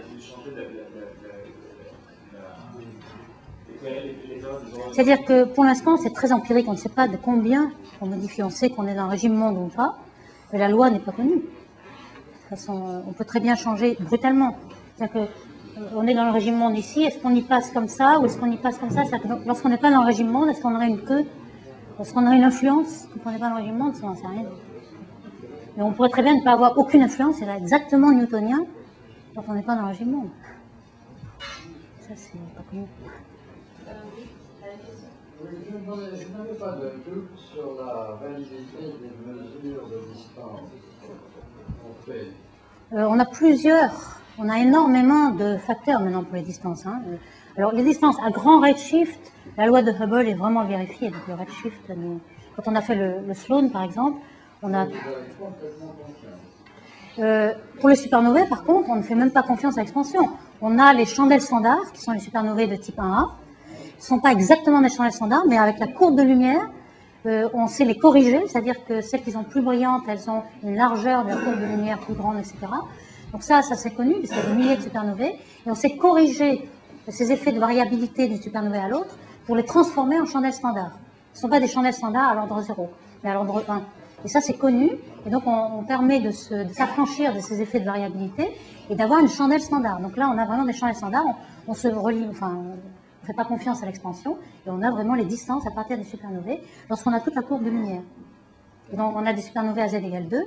c'est-à-dire que pour l'instant, c'est très empirique. On ne sait pas de combien on modifie. On sait qu'on est dans un régime monde ou pas, mais la loi n'est pas connue. De toute façon, on peut très bien changer brutalement. C'est-à-dire qu'on est dans le régime monde ici, est-ce qu'on y passe comme ça ou est-ce qu'on y passe comme ça? C'est-à-dire que lorsqu'on n'est pas dans le régime monde, est-ce qu'on aurait une queue? Est-ce qu'on aurait une influence quand on n'est pas dans le régime monde? Ça n'en sait rien. Mais on pourrait très bien ne pas avoir aucune influence, c'est exactement newtonien quand on n'est pas dans le régime monde. Ça, c'est pas connu. Je n'avais pas de doute sur la validité des mesures de distance qu'on fait. On a plusieurs, on a énormément de facteurs maintenant pour les distances. Hein. Alors les distances à grand redshift, la loi de Hubble est vraiment vérifiée. Donc le redshift, quand on a fait le Sloan par exemple, on a... pour les supernovae par contre, on ne fait même pas confiance à l'expansion. On a les chandelles standards, qui sont les supernovae de type 1A. Ce ne sont pas exactement des chandelles standards, mais avec la courbe de lumière, on sait les corriger, c'est-à-dire que celles qui sont plus brillantes, elles ont une largeur de la courbe de lumière plus grande, etc. Donc ça c'est connu, parce qu'il y a des milliers de supernovae, et on sait corriger ces effets de variabilité d'une supernovae à l'autre pour les transformer en chandelles standards. Ce ne sont pas des chandelles standards à l'ordre 0, mais à l'ordre 1. Et ça c'est connu, et donc on permet de s'affranchir de ces effets de variabilité et d'avoir une chandelle standard. Donc là on a vraiment des chandelles standards, on se relie, enfin... On ne fait pas confiance à l'expansion, et on a vraiment les distances à partir des supernovae lorsqu'on a toute la courbe de lumière. Et donc on a des supernovae à z égale 2,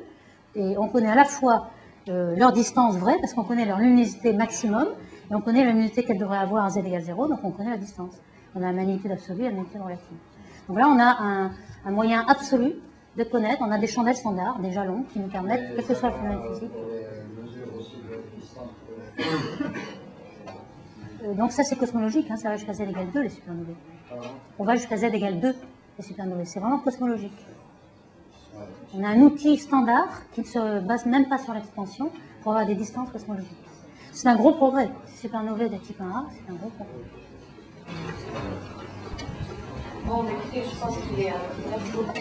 et on connaît à la fois leur distance vraie, parce qu'on connaît leur luminosité maximum, et on connaît la luminosité qu'elles devraient avoir à z égale 0, donc on connaît la distance. On a la magnitude absolue et la magnitude relative. Donc là on a un moyen absolu de connaître, on a des chandelles standards, des jalons, qui nous permettent, quel que soit le phénomène physique. Donc ça c'est cosmologique, hein, ça va jusqu'à z égale 2 les supernovae. On va jusqu'à z égale 2 les supernovae, c'est vraiment cosmologique. On a un outil standard qui ne se base même pas sur l'expansion pour avoir des distances cosmologiques. C'est un gros progrès. Les supernovae de type 1A, c'est un gros progrès. Bon, écoutez, je pense qu'il est... Merci beaucoup.